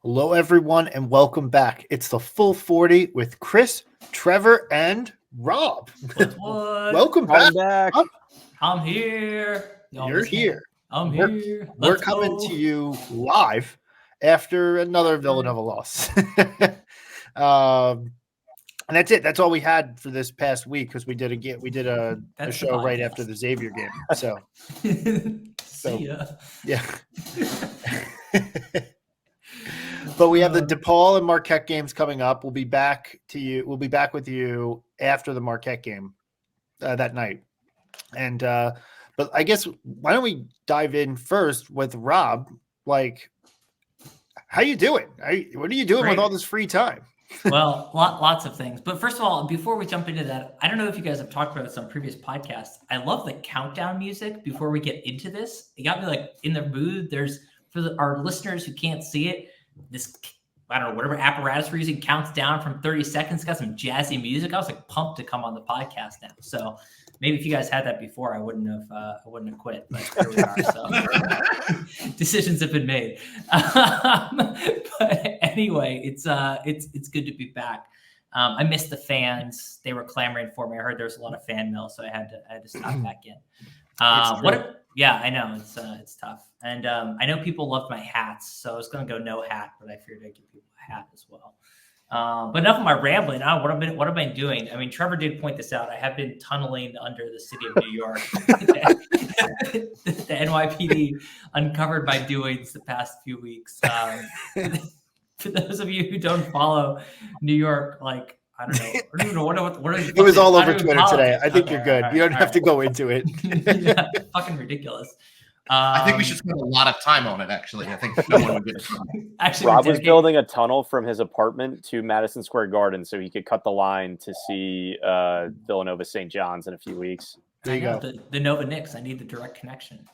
Hello, everyone, and welcome back. It's the Full 40 with Chris, Trevor, and Rob. What? Welcome back. I'm here. You're here. I'm here. We're coming to you live after another Villanova loss. And that's it. That's all we had for this past week because we did a show right after the Xavier game. So, yeah. But we have the DePaul and Marquette games coming up. We'll be back with you after the Marquette game that night. And but I guess why don't we dive in first with Rob? Like, how you doing? What are you doing with all this free time? Well, lots of things. But first of all, before we jump into that, I don't know if you guys have talked about this on previous podcasts. I love the countdown music before we get into this. It got me like in the mood. There's our listeners who can't see it. This, I don't know, whatever apparatus we're using counts down from 30 seconds. Got some jazzy music. I was like pumped to come on the podcast now. So maybe if you guys had that before, I wouldn't have quit. But here we are. So decisions have been made. But anyway, it's good to be back. I missed the fans. They were clamoring for me. I heard there was a lot of fan mail, so I had to stop back in. Yeah, I know it's tough, and I know people loved my hats, so I was going to go no hat, but I figured I'd give people a hat as well. But enough of my rambling. What have I been doing? I mean, Trevor did point this out. I have been tunneling under the city of New York. The NYPD uncovered my doings the past few weeks. For those of you who don't follow New York, like. I don't know. I don't even know what it was all over Twitter today. I think you're good. You don't have to go into it. Yeah, fucking ridiculous. I think we should spend a lot of time on it, actually. I think no one would get it. Actually, Rob was building a tunnel from his apartment to Madison Square Garden so he could cut the line to see Villanova St. John's in a few weeks. There you go. The Nova Knicks. I need the direct connection.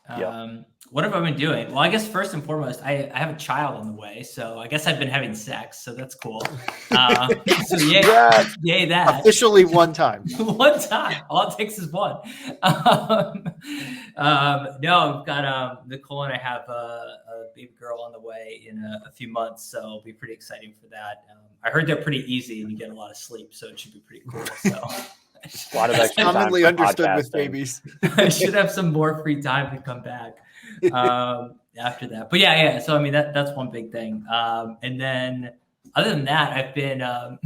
What have I been doing? Well, I guess first and foremost, I have a child on the way, so I guess I've been having sex, so that's cool. So yay that. Officially one time. One time. All it takes is one. No, I've got Nicole and I have a baby girl on the way in a few months, so it'll be pretty exciting for that. I heard they're pretty easy and you get a lot of sleep, so it should be pretty cool. So. A lot of extra commonly understood with babies. I should have some more free time to come back after that. But yeah. So I mean that's one big thing. And then other than that, I've been I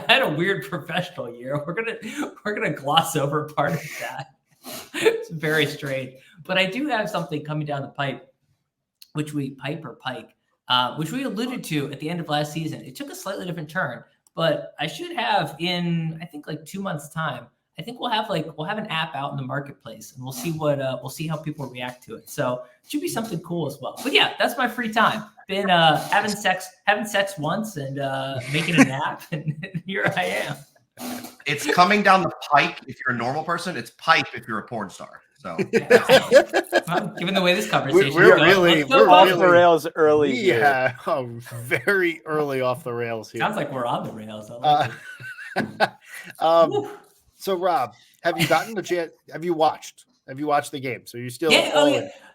had a weird professional year. We're gonna gloss over part of that. It's very strange. But I do have something coming down the pipe, which we alluded to at the end of last season. It took a slightly different turn. But I should have in, I think, like 2 months' time. I think we'll have an app out in the marketplace, and we'll see how people react to it. So it should be something cool as well. But yeah, that's my free time. Been having sex once and making an app, and here I am. It's coming down the pike if you're a normal person. It's pipe if you're a porn star. So, well, given the way this conversation we're really off the rails early. Yeah, very early off the rails here. Sounds like we're on the rails. I like so Rob, have you gotten the chance? Have you watched the game? So you're still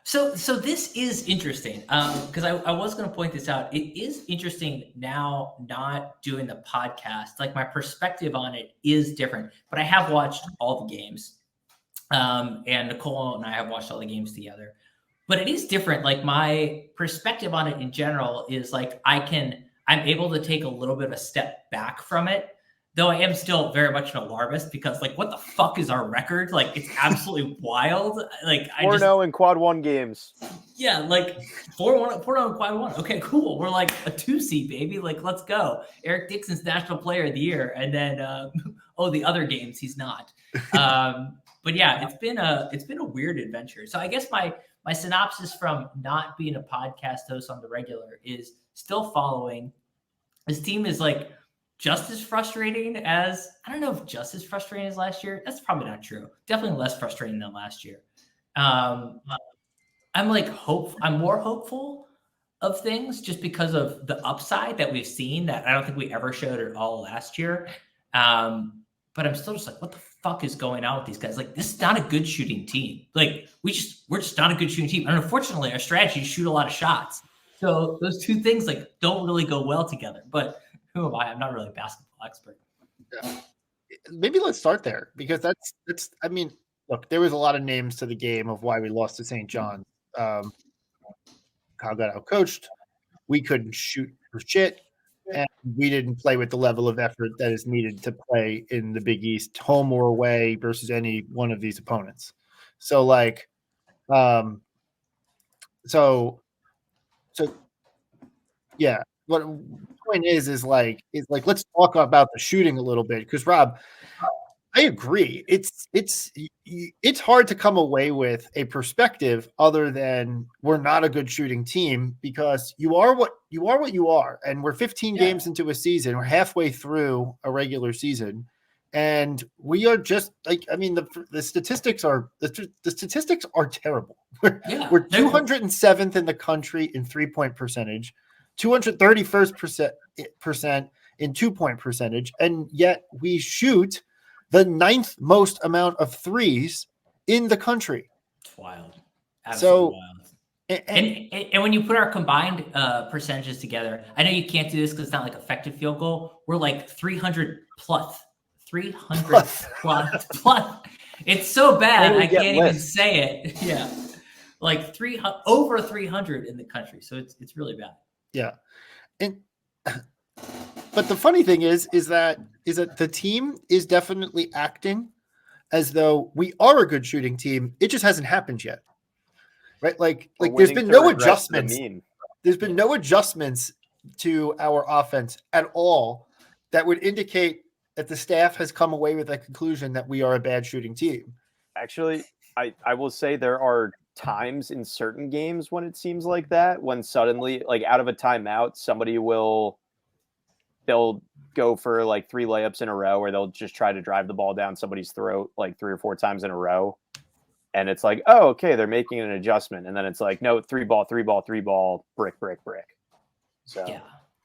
So this is interesting because I was going to point this out. It is interesting now not doing the podcast. Like my perspective on it is different, but I have watched all the games. And Nicole and I have watched all the games together, but it is different. Like my perspective on it in general is like, I'm able to take a little bit of a step back from it, though I am still very much an alarmist because like, what the fuck is our record? Like it's absolutely wild. Like 4-0 in quad 1 games. Yeah. Like 4-1 in quad 1. Okay, cool. We're like a 2 baby. Like, let's go. Eric Dixon's National Player of the Year. And then, the other games he's not. But yeah, it's been a weird adventure. So I guess my synopsis from not being a podcast host on the regular is still following. This team is like just as frustrating as I don't know if just as frustrating as last year. That's probably not true. Definitely less frustrating than last year. I'm more hopeful of things just because of the upside that we've seen that I don't think we ever showed at all last year. But I'm still just like, what the fuck is going on with these guys? Like, this is not a good shooting team. Like, we're just not a good shooting team. And unfortunately, our strategy is shoot a lot of shots. So those two things like don't really go well together. But who am I? I'm not really a basketball expert. Yeah. Maybe let's start there because that's. I mean, look, there was a lot of names to the game of why we lost to St. John's. Kyle got outcoached. We couldn't shoot for shit, and we didn't play with the level of effort that is needed to play in the Big East, home or away, versus any one of these opponents. So, like, yeah. What the point is like let's talk about the shooting a little bit because Rob, I agree. It's hard to come away with a perspective other than we're not a good shooting team because you are what you are, and we're 15 games into a season. We're halfway through a regular season, and we are just like the statistics are terrible. We're 207th in the country in 3-point percentage, 231st percent in 2-point percentage, and yet we shoot the 9th most amount of threes in the country. It's wild. Absolutely wild. And when you put our combined percentages together, I know you can't do this because it's not like effective field goal. We're like 300 plus. 300 plus. It's so bad I can't even say it. Yeah. Like over 300 in the country. So it's really bad. Yeah. But the funny thing is that the team is definitely acting as though we are a good shooting team. It just hasn't happened yet. Right? Like there's been no adjustments. There's been no adjustments to our offense at all that would indicate that the staff has come away with a conclusion that we are a bad shooting team. Actually, I will say there are times in certain games when it seems like that, when suddenly, like out of a timeout, they'll go for like 3 layups in a row, or they'll just try to drive the ball down somebody's throat like 3 or 4 times in a row. And it's like, oh, okay, they're making an adjustment. And then it's like, no, 3 ball, brick. So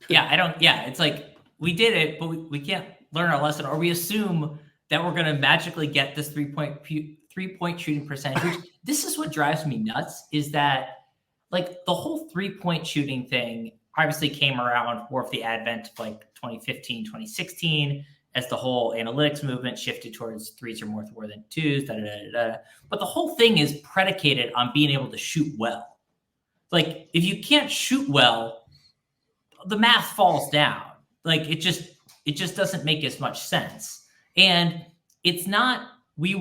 It's like we did it, but we can't learn our lesson, or we assume that we're going to magically get this 3-point shooting percentage. Which, this is what drives me nuts, is that like the whole 3-point shooting thing obviously came around more of the advent of like 2015, 2016, as the whole analytics movement shifted towards 3s are more than 2s, But the whole thing is predicated on being able to shoot well. Like, if you can't shoot well, the math falls down. Like, it just doesn't make as much sense. And it's not, we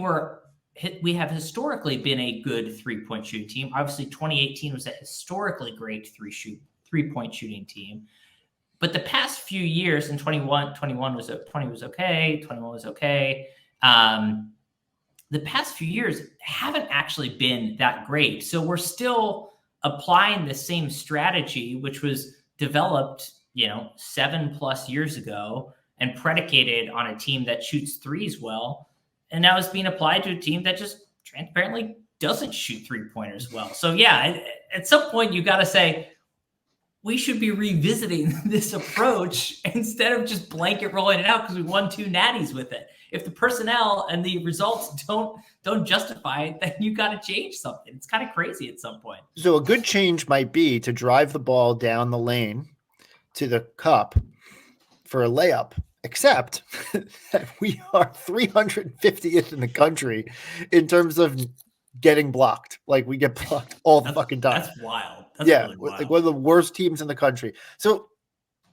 have historically been a good 3-point shooting team. Obviously, 2018 was a historically great 3-point shooting team. But the past few years, in 20 was okay, 21 was okay. The past few years haven't actually been that great. So we're still applying the same strategy, which was developed, 7+ years ago and predicated on a team that shoots 3s well. And now it's being applied to a team that just transparently doesn't shoot 3-pointers well. So yeah, at some point you got to say, we should be revisiting this approach instead of just blanket rolling it out because we won 2 natties with it. If the personnel and the results don't justify it, then you got to change something. It's kind of crazy at some point. So a good change might be to drive the ball down the lane to the cup for a layup, except that we are 350th in the country in terms of getting blocked. Like, we get blocked all the fucking time. That's wild. That's really wild. Like one of the worst teams in the country. So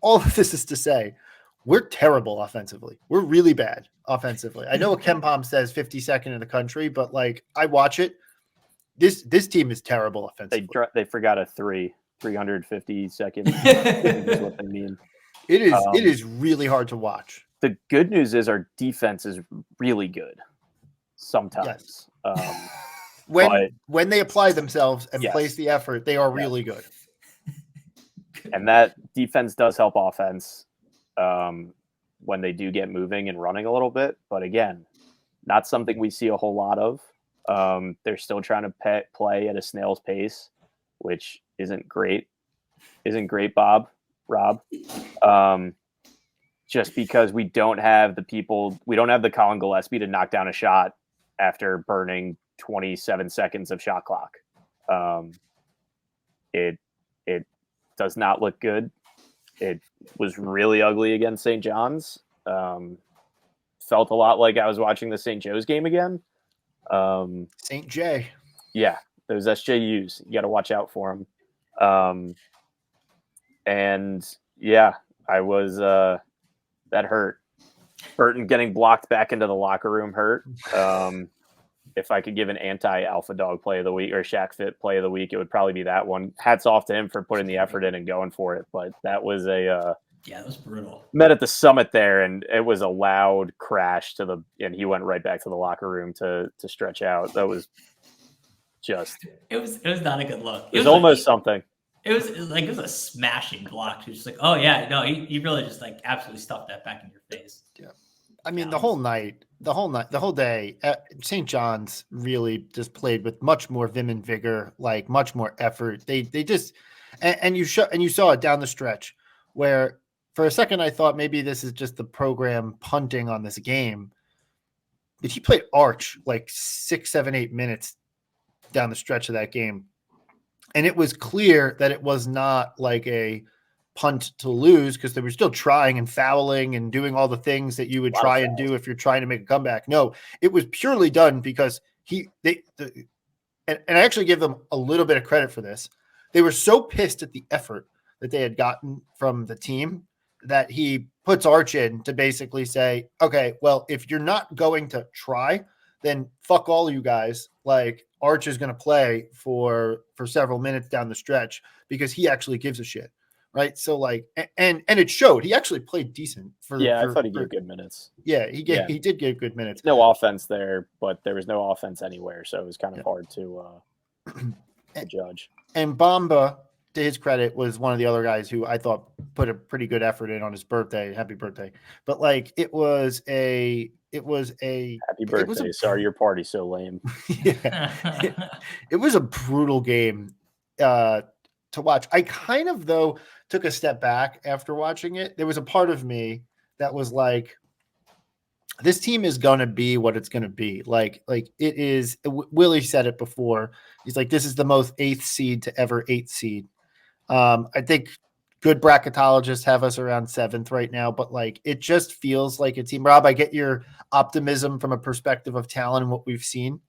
all of this is to say, we're terrible offensively. We're really bad offensively. I know what Ken Pom says 52nd in the country, but like, I watch it. This team is terrible offensively. They forgot a 352nd is what they mean. It is really hard to watch. The good news is our defense is really good sometimes. Yes. When they apply themselves and place the effort, they are really good. And that defense does help offense. when they do get moving and running a little bit. But again, not something we see a whole lot of. They're still trying to play at a snail's pace, which isn't great. Rob. Just because we don't have the Colin Gillespie to knock down a shot after burning 27 seconds of shot clock. It does not look good. It was really ugly against St. John's. Felt a lot like I was watching the St. Joe's game again. St. J. Yeah, those SJUs. You got to watch out for them. And yeah, I was that hurt. Burton getting blocked back into the locker room hurt. If I could give an anti-alpha dog play of the week or Shaq Fit play of the week, it would probably be that one. Hats off to him for putting the effort in and going for it. But that was that was brutal. Met at the summit there, and it was a loud crash and he went right back to the locker room to stretch out. That was just. It was not a good look. It was almost something. It was a smashing block. Just like, oh yeah, no, he really just like absolutely stuffed that back in your face. Yeah. I mean, the whole day, St. John's really just played with much more vim and vigor, like much more effort. They just, and you saw it down the stretch where for a second I thought maybe this is just the program punting on this game, but he played Arch like 6, 7, 8 minutes down the stretch of that game. And it was clear that it was not like a punt to lose because they were still trying and fouling and doing all the things that you would try and do if you're trying to make a comeback. No, it was purely done because and I actually give them a little bit of credit for this. They were so pissed at the effort that they had gotten from the team that he puts Arch in to basically say, okay, well, if you're not going to try, then fuck all you guys. Like Arch is going to play for several minutes down the stretch because he actually gives a shit. Right. So like, and it showed. He actually played decent I thought he gave good minutes. Yeah, he did give good minutes. No offense there, but there was no offense anywhere. So it was kind of hard to judge. And Bamba, to his credit, was one of the other guys who I thought put a pretty good effort in on his birthday. Happy birthday. But like, it was a happy birthday. Sorry, your party's so lame. Yeah. It was a brutal game to watch. I kind of, though, took a step back after watching it. There was a part of me that was like, this team is going to be what it's going to be. Like it is. Willy said it before. He's like, this is the most 8th seed to ever 8th seed. I think good bracketologists have us around 7th right now, but like, it just feels like a team. Rob, I get your optimism from a perspective of talent and what we've seen.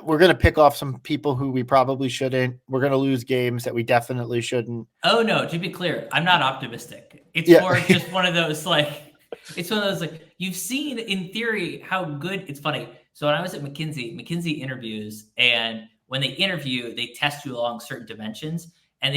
We're going to pick off some people who we probably shouldn't. We're going to lose games that we definitely shouldn't. Oh no, to be clear, I'm not optimistic. It's more just one of those like, you've seen in theory how good. It's funny. So when I was at McKinsey interviews, and when they interview, they test you along certain dimensions. And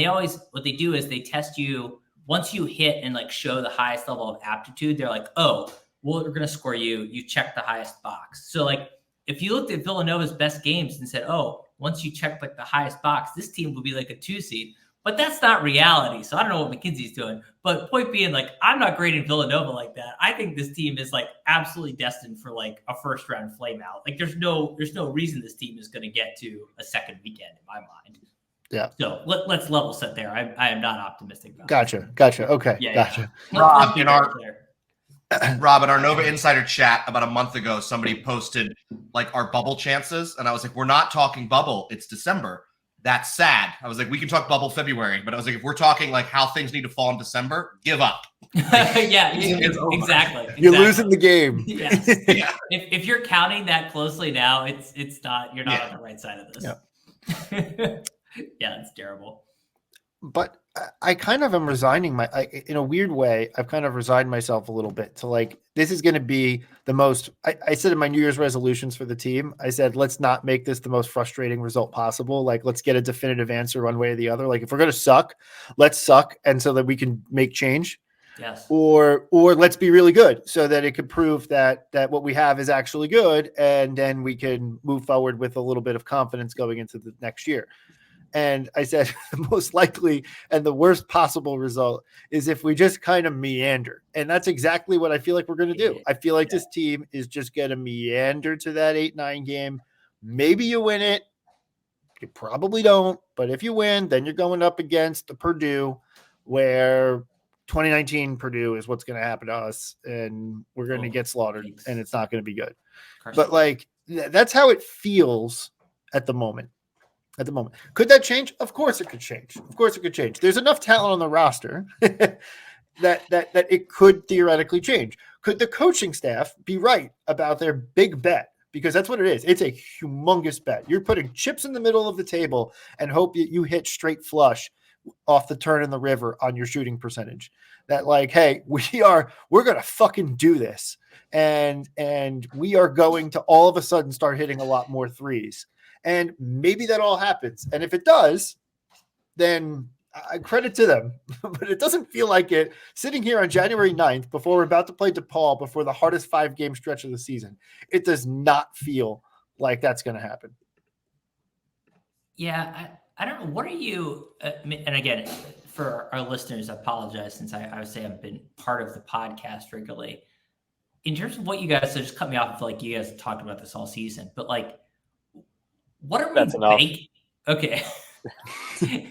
what they do is they test you once you hit and like show the highest level of aptitude. They're like, oh, well, we're going to score you. You check the highest box. So like, if you looked at Villanova's best games and said, oh, once you check like the highest box, this team will be like a 2 seed. But that's not reality. So I don't know what McKinsey's doing. But point being, like, I'm not grading Villanova like that. I think this team is like absolutely destined for like a first round flame out. Like there's no reason this team is going to get to a second weekend in my mind. Yeah. So let's level set there. I am not optimistic about Gotcha. Okay. Yeah, gotcha. Yeah. Rob, in our Nova Insider chat about a month ago, somebody posted like our bubble chances. And I was like, we're not talking bubble. It's December. That's sad. I was like, we can talk bubble February. But I was like, if we're talking like how things need to fall in December, give up. Exactly. You're losing the game. Yes. Yeah. If you're counting that closely now, it's not, you're not on the right side of this. Yeah. Yeah, it's terrible. But I kind of am resigning in a weird way. I've kind of resigned myself a little bit to like, this is going to be the most, I said in my New Year's resolutions for the team, I said, let's not make this the most frustrating result possible. Like, let's get a definitive answer one way or the other. Like if we're going to suck, let's suck. And so that we can make change. Yes. Or let's be really good so that it could prove that what we have is actually good. And then we can move forward with a little bit of confidence going into the next year. And I said the most likely and the worst possible result is if we just kind of meander. And that's exactly what I feel like we're going to do. I feel like this team is just going to meander to that 8-9 game. Maybe you win it. You probably don't. But if you win, then you're going up against a Purdue where 2019 Purdue is what's going to happen to us. And we're going to get slaughtered and it's not going to be good. But like, that's how it feels at the moment. Could that change? Of course it could change. There's enough talent on the roster that it could theoretically change. Could the coaching staff be right about their big bet? Because that's what it is. It's a humongous bet. You're putting chips in the middle of the table and hope that you hit straight flush off the turn in the river on your shooting percentage. That like, hey, we're going to fucking do this. And we are going to all of a sudden start hitting a lot more threes. And maybe that all happens. And if it does, then I credit to them. But it doesn't feel like it. Sitting here on January 9th, before we're about to play DePaul, before the hardest 5-game stretch of the season, it does not feel like that's going to happen. Yeah, I don't know. What are you, and again, for our listeners, I apologize since I would say I've been part of the podcast regularly. In terms of what you guys, so just cut me off if like you guys talked about this all season, but like, what are we banking? Okay.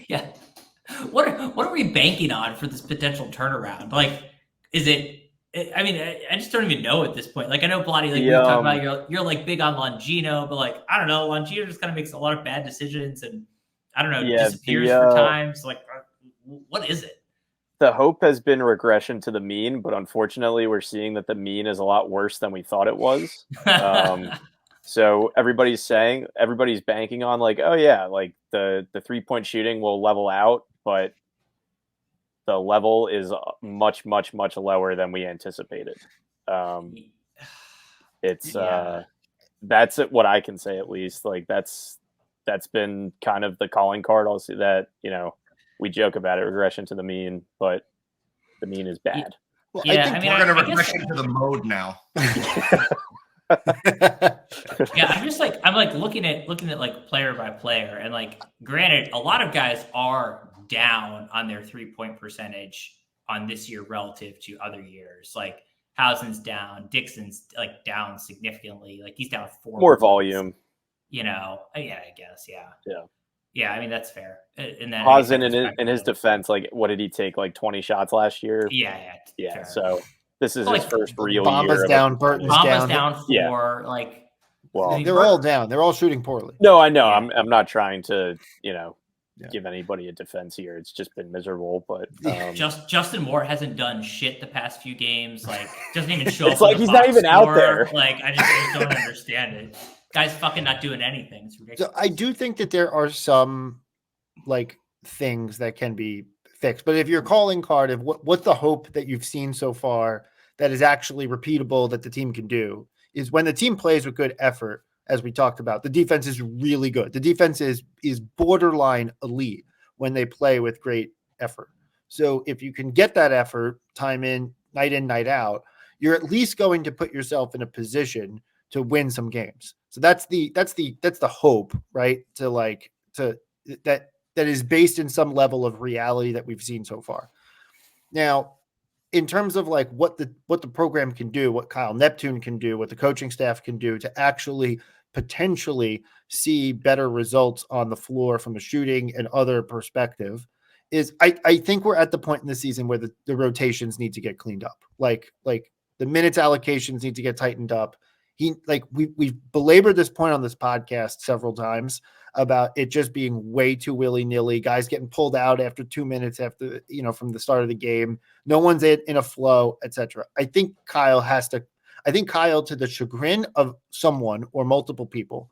Yeah. What are we banking on for this potential turnaround? Like, is it, I mean, I just don't even know at this point. Like, I know Blotty, like we talked about, you're like big on Longino, but like, I don't know, Longino just kind of makes a lot of bad decisions and I don't know, disappears for times. Like, what is it? The hope has been regression to the mean, but unfortunately we're seeing that the mean is a lot worse than we thought it was. So everybody's banking on like, oh yeah, like the 3-point shooting will level out, but the level is much, much, much lower than we anticipated. That's what I can say, at least. Like that's been kind of the calling card. Also that, we joke about it, regression to the mean, but the mean is bad. Well, I think we're going to regression to the mode now. Yeah, I'm like looking at like player by player, and like granted, a lot of guys are down on their 3-point percentage on this year relative to other years. Like Housen's down, Dixon's like down significantly. Like he's down 4 more points, volume. Yeah, I guess, yeah. I mean that's fair. And then Hausen in his defense, like what did he take? Like 20 shots last year? Yeah. Fair. So this is his first real Bomba's year. Down, Burton's down 4. Like, well, they're all down. They're all shooting poorly. No, I know. Yeah. I'm not trying to, give anybody a defense here. It's just been miserable. But Justin Moore hasn't done shit the past few games. Like, doesn't even show up. It's like he's not even out there. Like, I just don't understand it. Guy's fucking not doing anything. It's ridiculous. So I do think that there are some like things that can be fixed. But if your calling card of what's the hope that you've seen so far that is actually repeatable that the team can do is when the team plays with good effort, as we talked about, the defense is really good. The defense is borderline elite when they play with great effort. So if you can get that effort time in, night out, you're at least going to put yourself in a position to win some games. So that's the hope, right? That is based in some level of reality that we've seen so far. Now, in terms of like what the program can do, what Kyle Neptune can do, what the coaching staff can do to actually potentially see better results on the floor from a shooting and other perspective, is I think we're at the point in the season where the rotations need to get cleaned up. Like the minutes allocations need to get tightened up. We've belabored this point on this podcast several times about it just being way too willy-nilly, guys getting pulled out after 2 minutes after, from the start of the game. No one's in a flow, etc. I think Kyle, to the chagrin of someone or multiple people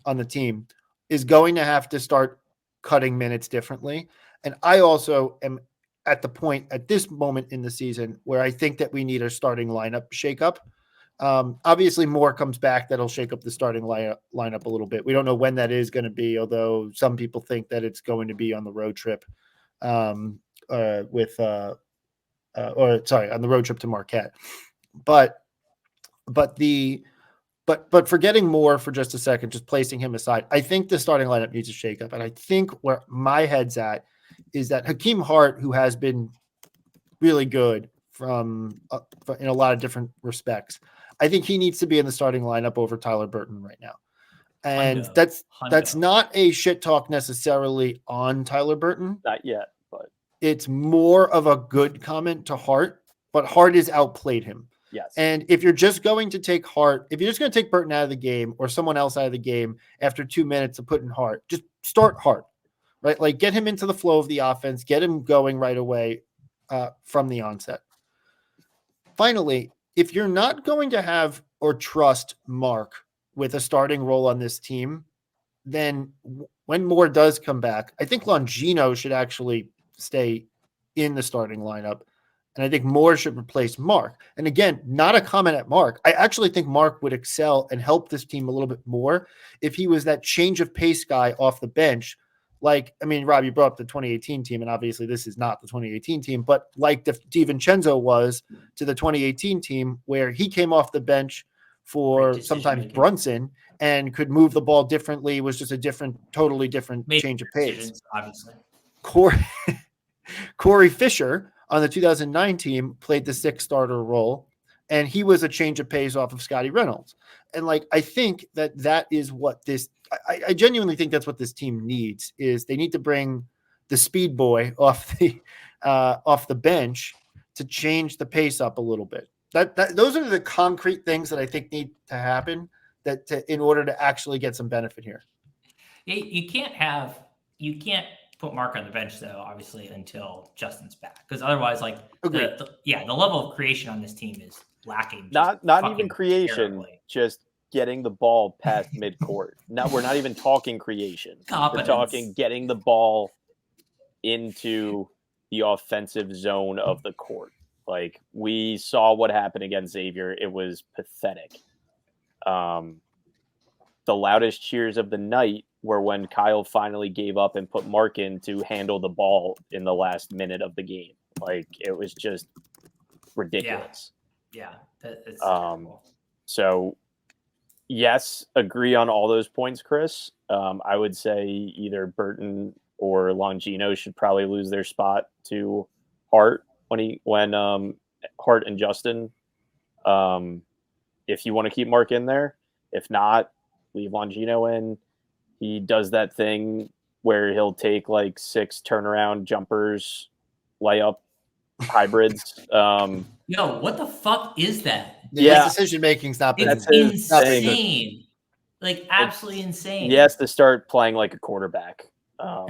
on the team, is going to have to start cutting minutes differently. And I also am at the point at this moment in the season where I think that we need a starting lineup shakeup. Obviously more comes back that'll shake up the starting lineup a little bit. We don't know when that is going to be, although some people think that it's going to be on the road trip on the road trip to Marquette. But the But forgetting Moore for just a second, just placing him aside, I think the starting lineup needs a shakeup. And I think where my head's at is that Hakeem Hart, who has been really good from in a lot of different respects, I think he needs to be in the starting lineup over Tyler Burton right now. And that's not a shit talk necessarily on Tyler Burton. Not yet, but it's more of a good comment to Hart, but Hart has outplayed him. Yes. And if you're just going to take Hart, if you're just going to take Burton out of the game or someone else out of the game after 2 minutes of putting Hart, just start Hart, right? Like get him into the flow of the offense, get him going right away from the onset. Finally, if you're not going to have or trust Mark with a starting role on this team, then when Moore does come back, I think Longino should actually stay in the starting lineup. And I think Moore should replace Mark. And again, not a comment at Mark. I actually think Mark would excel and help this team a little bit more if he was that change of pace guy off the bench. Like, I mean, Rob, you brought up the 2018 team, and obviously this is not the 2018 team, but like DiVincenzo was to the 2018 team, where he came off the bench for sometimes Brunson and could move the ball differently, was just a totally different change of pace. Obviously. Corey Fisher on the 2009 team played the 6th starter role, and he was a change of pace off of Scotty Reynolds. And like, I think that is what this, I genuinely think that's what this team needs, is they need to bring the speed boy off the bench to change the pace up a little bit. Those are the concrete things that I think need to happen in order to actually get some benefit here. You can't put Mark on the bench though, obviously, until Justin's back, because otherwise, like the level of creation on this team is lacking. Not even creation, terribly. Just getting the ball past midcourt. No, we're not even talking creation. Competence. We're talking getting the ball into the offensive zone of the court. Like, we saw what happened against Xavier. It was pathetic. The loudest cheers of the night were when Kyle finally gave up and put Mark in to handle the ball in the last minute of the game. Like, it was just ridiculous. Yeah. That's terrible. So, yes, agree on all those points, Chris. I would say either Burton or Longino should probably lose their spot to Hart when Hart and Justin. If you want to keep Mark in there, if not, leave Longino in. He does that thing where he'll take like 6 turnaround jumpers, layup hybrids. Yo, what the fuck is that? Yeah, decision making's not been insane. Like, absolutely insane. He has to start playing like a quarterback. Show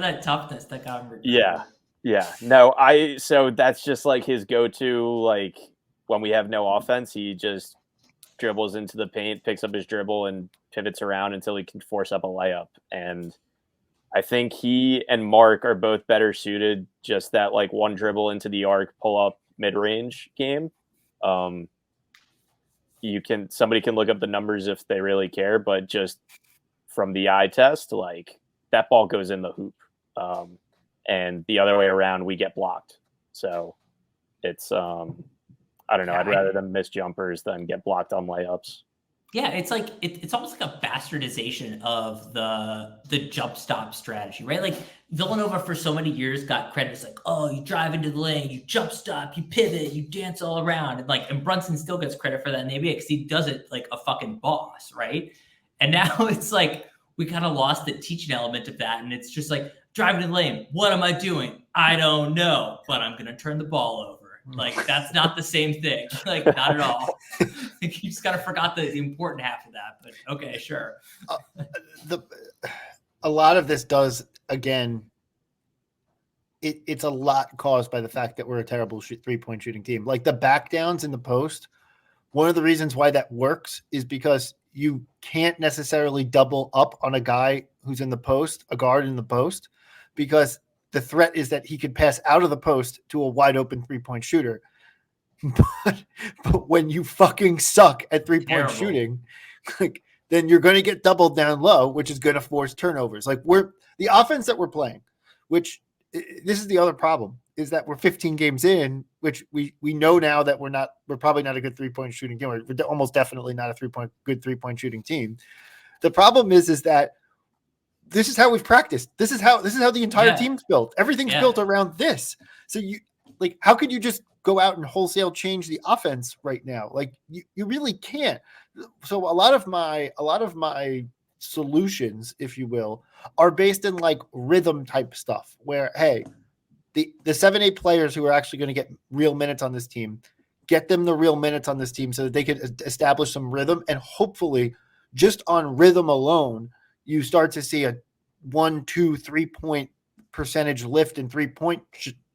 that toughness that got him. Yeah. No, so that's just like his go-to. Like, when we have no offense, he just dribbles into the paint, picks up his dribble, and pivots around until he can force up a layup. And I think he and Mark are both better suited just that, like, one dribble into the arc, pull up mid-range game. Somebody can look up the numbers if they really care, but just from the eye test, like, that ball goes in the hoop. And the other way around, we get blocked. So it's, I don't know. I'd rather them miss jumpers than get blocked on layups. Yeah, it's like it's almost like a bastardization of the jump stop strategy, right? Like, Villanova for so many years got credit. It's like, oh, you drive into the lane, you jump stop, you pivot, you dance all around, and Brunson still gets credit for that in the NBA because he does it like a fucking boss, right? And now it's like we kind of lost the teaching element of that, and it's just like driving to the lane. What am I doing? I don't know, but I'm gonna turn the ball over. Like, that's not the same thing. Like, not at all. You just kind of forgot the important half of that. But okay, sure. A lot of this does, again, it's a lot caused by the fact that we're a terrible 3-point shooting team. Like, the back downs in the post, one of the reasons why that works is because you can't necessarily double up on a guy who's in the post, a guard in the post, because the threat is that he could pass out of the post to a wide open 3-point shooter. But when you fucking suck at 3-point shooting, like, then you're going to get doubled down low, which is going to force turnovers. Like, the offense that we're playing, which this is the other problem, is that we're 15 games in, which we know now that we're probably not a good 3-point shooting team. We're almost definitely not a good 3-point shooting team. The problem is that this is how we've practiced. This is how the entire team's built. Everything's built around this. So how could you just go out and wholesale change the offense right now? Like you really can't. So a lot of my solutions, if you will, are based in like rhythm type stuff where, hey, the 7-8 players who are actually going to get real minutes on this team, get them the real minutes on this team so that they could establish some rhythm. And hopefully just on rhythm alone, you start to see a 1, 2, 3-point percentage lift in 3-point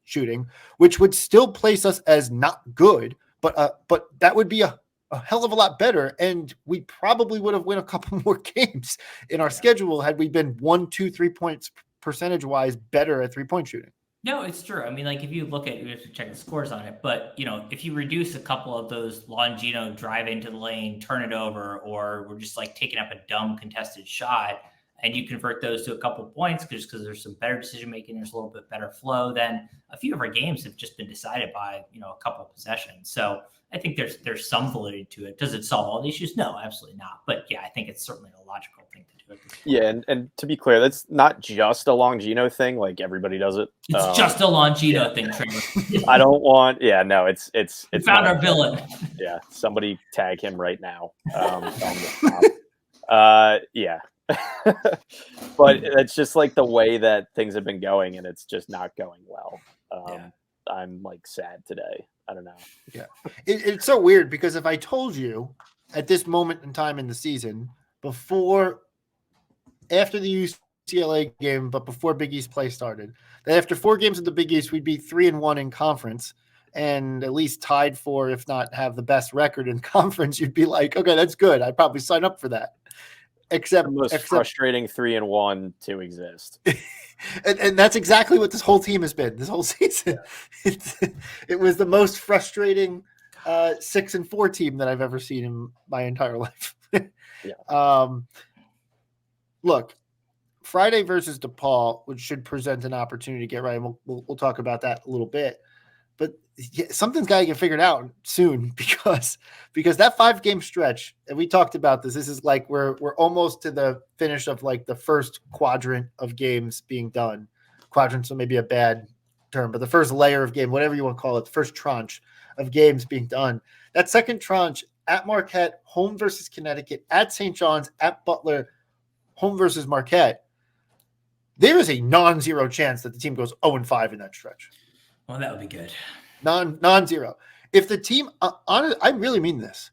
shooting, which would still place us as not good, but that would be a hell of a lot better. And we probably would have won a couple more games in our schedule had we been 1, 2, 3 points percentage wise better at 3-point shooting. No, it's true. I mean, like if you look at, you have to check the scores on it, but if you reduce a couple of those Longino drive into the lane, turn it over, or we're just like taking up a dumb contested shot, and you convert those to a couple points because there's some better decision making, there's a little bit better flow, then a few of our games have just been decided by a couple of possessions. So I think there's some validity to it. Does it solve all the issues? No, absolutely not. But yeah, I think it's certainly a logical thing to do. Yeah, and to be clear, that's not just a Longino thing. Like everybody does it. It's just a Longino thing, Trevor. I don't want. Yeah, no, it's. We found our villain. Yeah, somebody tag him right now. Yeah. But it's just like the way that things have been going, and it's just not going well. I'm like sad today. I don't know. Yeah, it's so weird because if I told you at this moment in time in the season, after the UCLA game, but before Big East play started, that after 4 games of the Big East, we'd be 3-1 in conference and at least tied for, if not have the best record in conference, you'd be like, okay, that's good. I'd probably sign up for that. Except the most frustrating 3-1 to exist. and that's exactly what this whole team has been this whole season. Yeah. It was the most frustrating 6-4 team that I've ever seen in my entire life. Yeah. Look, Friday versus DePaul, which should present an opportunity to get right. And we'll talk about that a little bit. But something's got to get figured out soon because that 5-game stretch, and we talked about this. This is like we're almost to the finish of like the first quadrant of games being done. Quadrant, so maybe a bad term, but the first layer of game, whatever you want to call it, the first tranche of games being done. That second tranche at Marquette, home versus Connecticut, at St. John's, at Butler, home versus Marquette. There is a non-zero chance that the team goes 0-5 in that stretch. Well, that would be good. Non-zero. If the team, I really mean this,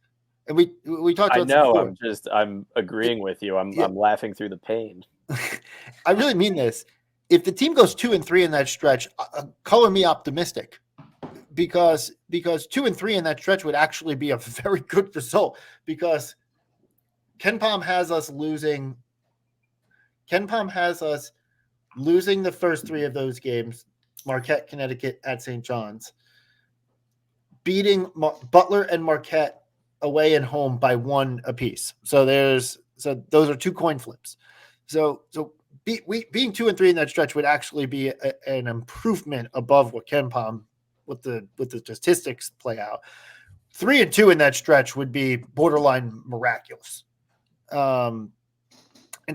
and we talked about. I know. I'm agreeing with you. I'm laughing through the pain. I really mean this. If the team goes 2-3 in that stretch, color me optimistic, because 2-3 in that stretch would actually be a very good result. Because KenPom has us losing. KenPom has us losing the first 3 of those games. Marquette, Connecticut, at St. John's, beating Butler and Marquette away and home by 1 apiece. So those are 2 coin flips. So being 2-3 in that stretch would actually be an improvement above what KenPom, with the statistics play out. 3-2 in that stretch would be borderline miraculous. And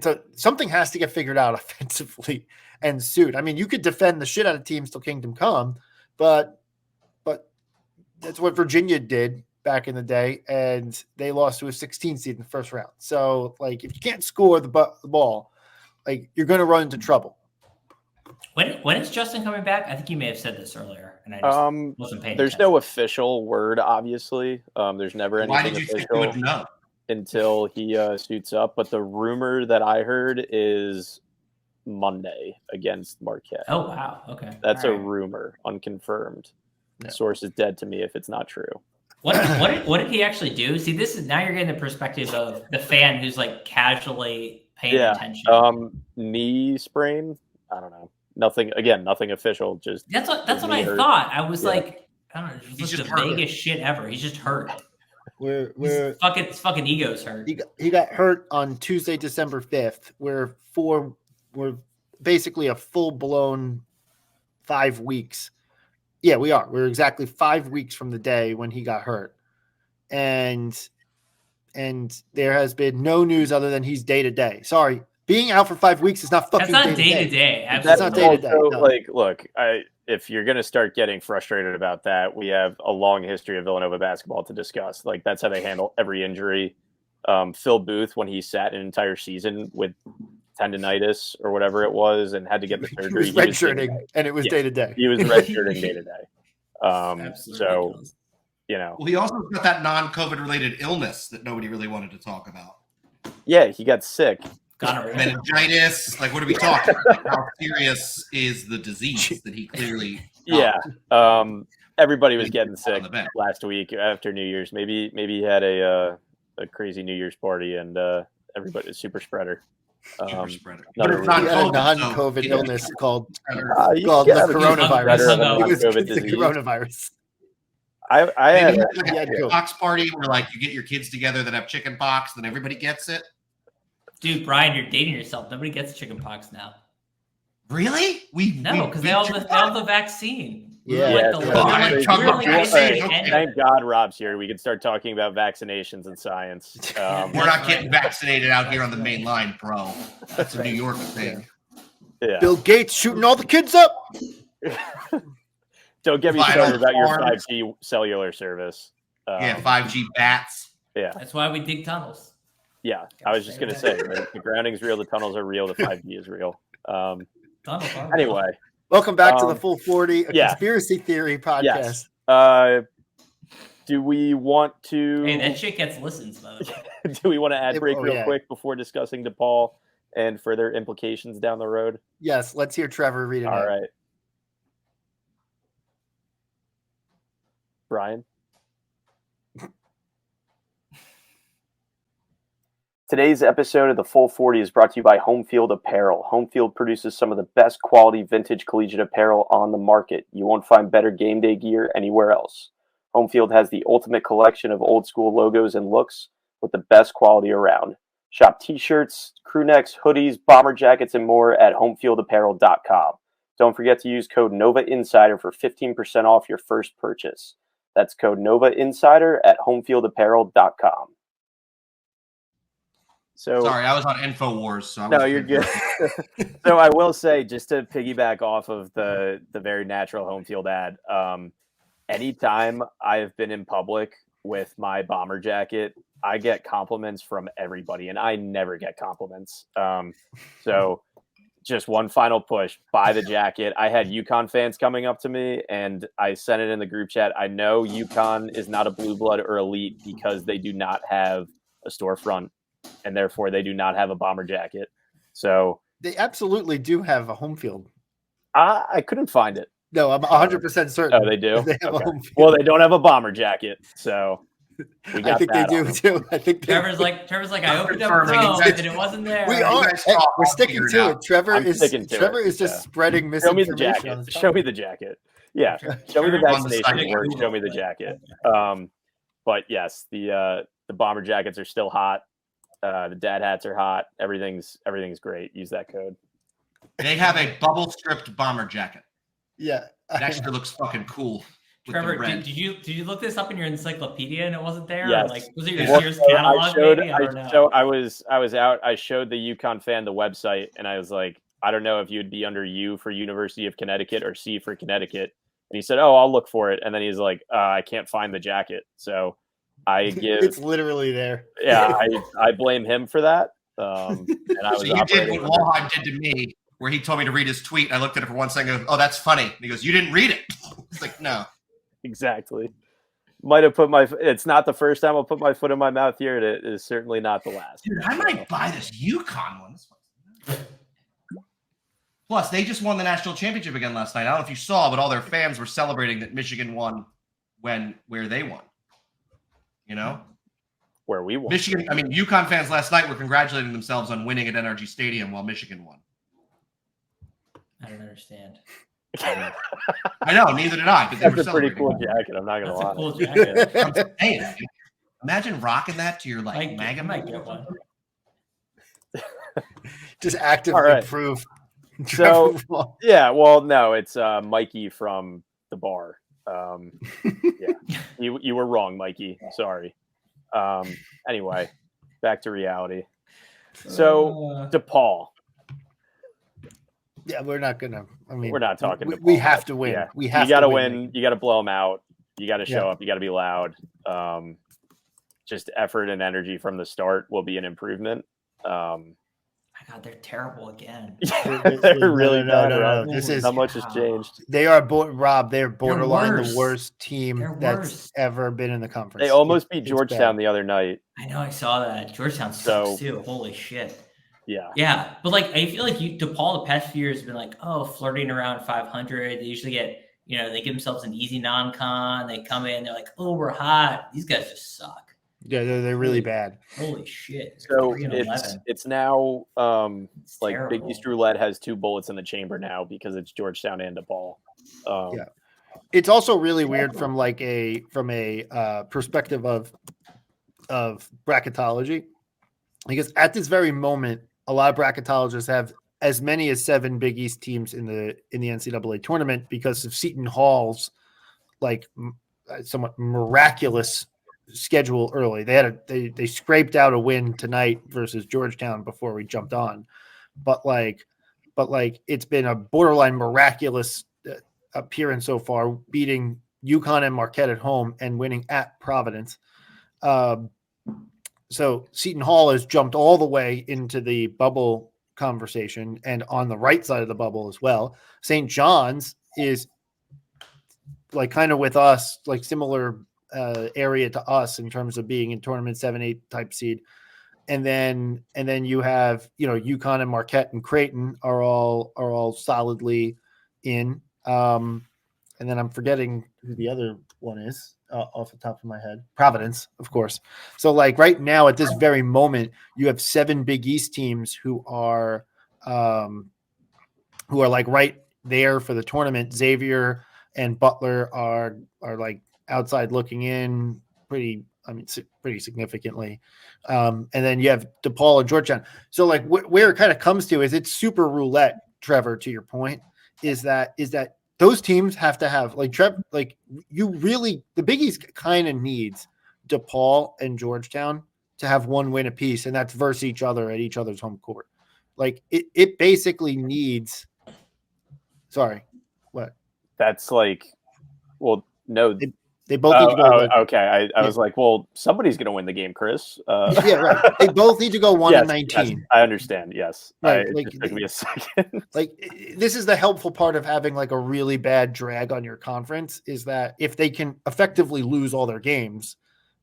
so something has to get figured out offensively and soon. I mean, you could defend the shit out of teams till kingdom come, but that's what Virginia did back in the day, and they lost to a 16 seed in the first round. So, like, if you can't score the ball, like, you're going to run into trouble. When is Justin coming back? I think you may have said this earlier, and I just wasn't paying There's attention. no official word, obviously. There's never anything Why did you official. think you would know? Until he suits up. But the rumor that I heard is Monday against Marquette. Oh, wow. Okay. That's All a right. rumor, unconfirmed. Yeah. Source is dead to me if it's not true. What did he actually do? See, this is now you're getting the perspective of the fan who's like casually paying attention. Knee sprain. I don't know. Nothing official. Just That's what I thought. I was like, I don't know, He's just just the hurt. vaguest shit ever. He's just hurt. His Fucking ego's hurt. He got hurt on Tuesday, December 5th, where we're basically a full-blown 5 weeks Yeah, we are. We're exactly 5 weeks from the day when he got hurt, and there has been no news other than he's day to day. Sorry, being out for 5 weeks is not fucking That's not day day to day. That's not day to day. Also, No. like, look, if you're going to start getting frustrated about that, we have a long history of Villanova basketball to discuss. Like, that's how they handle every injury. Phil Booth, when he sat an entire season with tendonitis or whatever it was and had to get the surgery, He was redshirting, and it was day to day. He was redshirting day to day. Absolutely So, ridiculous. you know, Well, he also got that non-COVID related illness that nobody really wanted to talk about. yeah, he got sick. Gonorrhea. Meningitis. Like, what are we talking about? Like, how serious is the disease that he clearly got? Yeah. Everybody was getting On sick the bench. last week after New Year's. Maybe he had a crazy New Year's party and everybody super spreader. Super spreader. no, But no, it's He had a non-COVID, non-COVID so- illness called you called can the have a coronavirus. spreader of a It was non-COVID the disease. coronavirus. I had Maybe it's like Yeah, a cool. box party where like you get your kids together that have chicken pox, then everybody gets it. Dude, Brian, you're dating yourself. Nobody gets chicken pox now. Really? No, because they all have the vaccine. Yeah. We're Yeah, like the yeah. Alright, we're talk like about vaccines, the okay. Thank God Rob's here. We can start talking about vaccinations and science. We're not getting vaccinated out here on the main line, bro. That's a New York thing. Yeah. Bill Gates shooting all the kids up. Don't get me Vital started about your farms. 5G cellular service. Yeah, 5G bats. Yeah. That's why we dig tunnels. Yeah. I was just going to say, the grounding's real, the tunnels are real, the 5G is real. Tunnels are Anyway, Welcome back to the Full 40, a yeah. conspiracy theory podcast. yes. Do we want to Hey, that shit gets listens, by the way. do we want to ad break Oh, real yeah. quick before discussing DePaul and further implications down the road? Yes, let's hear Trevor read it All out. right. Brian? Today's episode of the Full 40 is brought to you by Homefield Apparel. Homefield produces some of the best quality vintage collegiate apparel on the market. You won't find better game day gear anywhere else. Homefield has the ultimate collection of old school logos and looks with the best quality around. Shop t-shirts, crew necks, hoodies, bomber jackets, and more at homefieldapparel.com. Don't forget to use code NOVAINSIDER for 15% off your first purchase. That's code NOVAINSIDER at homefieldapparel.com. So, Sorry, I was on InfoWars. So I no, was you're good. So I will say, just to piggyback off of the very natural Homefield ad, anytime I've been in public with my bomber jacket, I get compliments from everybody, and I never get compliments. So just one final push, buy the jacket. I had UConn fans coming up to me, and I sent it in the group chat. I know UConn is not a blue blood or elite because they do not have a storefront, and therefore they do not have a bomber jacket. So They absolutely do have a home field. I couldn't find it. No, I'm 100% certain. Oh, they do? They have a Okay. home field. Well, they don't have a bomber jacket, so we got I think they that do on them. too. I think they Trevor's like, I opened up confirming Chrome it. and it wasn't there. We You are. guys Hey, talk, we're I'll sticking figure it to out. it. Trevor I'm is sticking to Trevor it, is just yeah. spreading Show me the misinformation. on jacket. his Show me phone. the jacket. Yeah, Trevor- show me the Trevor- on the vaccination site. word. Show me the jacket. But yes, the bomber jackets are still hot. The dad hats are hot. Everything's great. Use that code. They have a bubble stripped bomber jacket. Yeah. It actually looks fucking cool. With Trevor, the red. did you look this up in your encyclopedia and it wasn't there? Yes. Or like, was it your Well, Sears I catalog? showed. Maybe? I don't know. So I was out. I showed the UConn fan the website, and I was like, I don't know if you'd be under U for University of Connecticut or C for Connecticut. And he said, "Oh, I'll look for it." And then he's like, "I can't find the jacket." So I give. It's literally there. Yeah, I blame him for that. And I was So you did operating what Walheim did to me, where he told me to read his tweet. I looked at it for 1 second. And goes, "Oh, that's funny." And he goes, "You didn't read it." It's like, no. exactly. Might have put my. It's not the first time I'll put my foot in my mouth here. It is certainly not the last. Dude, I might buy this UConn one. Plus, they just won the national championship again last night. I don't know if you saw, but all their fans were celebrating that Michigan won where they won. You know? Where we won. Michigan, I mean, UConn fans last night were congratulating themselves on winning at NRG Stadium while Michigan won. I don't understand. I know, neither did I, but they were That's a pretty celebrating. cool jacket. I'm not gonna That's a lie. cool jacket. I'm saying, dude. Imagine rocking that to your like I MAGA might move. get one. Just actively All right. prove. So- Trevor wrong. Yeah, well, no, it's Mikey from the bar. Yeah, you were wrong, Mikey. Sorry. Anyway, back to reality. So DePaul. Yeah, we're not gonna. I mean, We're not talking. We have to win. Yeah. We have. You got to to win. You got to blow them out. You got to show up. You got to be loud. Just effort and energy from the start will be an improvement. My God, they're terrible again. They're really bad. No. This is not much has changed. They are Rob. They're borderline worse. the worst team Worse. ever been in the conference. They almost beat Georgetown the other night. I know, I saw that. Georgetown sucks too. Holy shit. Yeah. Yeah, but like I feel like DePaul the past few years have been like, flirting around 500. They usually get, they give themselves an easy non-con. They come in, they're like, we're hot. These guys just suck. Yeah, they're really bad. Holy shit. So it's now It's like terrible. Big East Roulette has 2 bullets in the chamber now because it's Georgetown and DePaul. Yeah. It's also really weird from a perspective of bracketology, because at this very moment, a lot of bracketologists have as many as 7 Big East teams in the NCAA tournament because of Seton Hall's somewhat miraculous schedule early. They scraped out a win tonight versus Georgetown before we jumped on, but it's been a borderline miraculous appearance so far, beating UConn and Marquette at home and winning at Providence. So Seton Hall has jumped all the way into the bubble conversation and on the right side of the bubble as well. St. John's is kind of with us, similar area to us in terms of being in tournament 7-8 type seed. And then you have, UConn and Marquette and Creighton are all solidly in. And then I'm forgetting who the other one is off the top of my head. Providence, of course. So right now at this very moment, you have 7 Big East teams who are right there for the tournament. Xavier and Butler are outside looking in pretty significantly. And then you have DePaul and Georgetown. So where it kind of comes to is it's super roulette, Trevor, to your point, is that those teams have to have the Big East kind of needs DePaul and Georgetown to have 1 win apiece, and that's versus each other at each other's home court. It basically needs. Sorry, what? That's no. They both need to go. Okay. I was like, well, somebody's going to win the game, Chris. Yeah, right. They both need to go 1-19. Yes, I understand. Yes. Right, it just took me a second. This is the helpful part of having a really bad drag on your conference, is that if they can effectively lose all their games,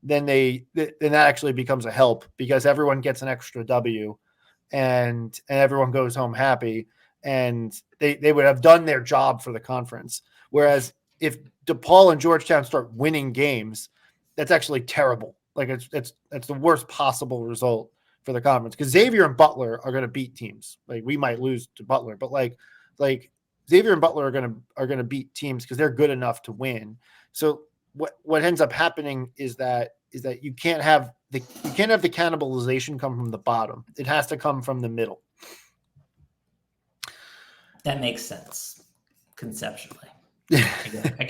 then that actually becomes a help, because everyone gets an extra W and everyone goes home happy, and they would have done their job for the conference. Whereas if DePaul and Georgetown start winning games, that's actually terrible. It's the worst possible result for the conference, because Xavier and Butler are going to beat teams. We might lose to Butler, but Xavier and Butler are going to beat teams because they're good enough to win. So what ends up happening is that you can't have the cannibalization come from the bottom. It has to come from the middle. That makes sense conceptually. I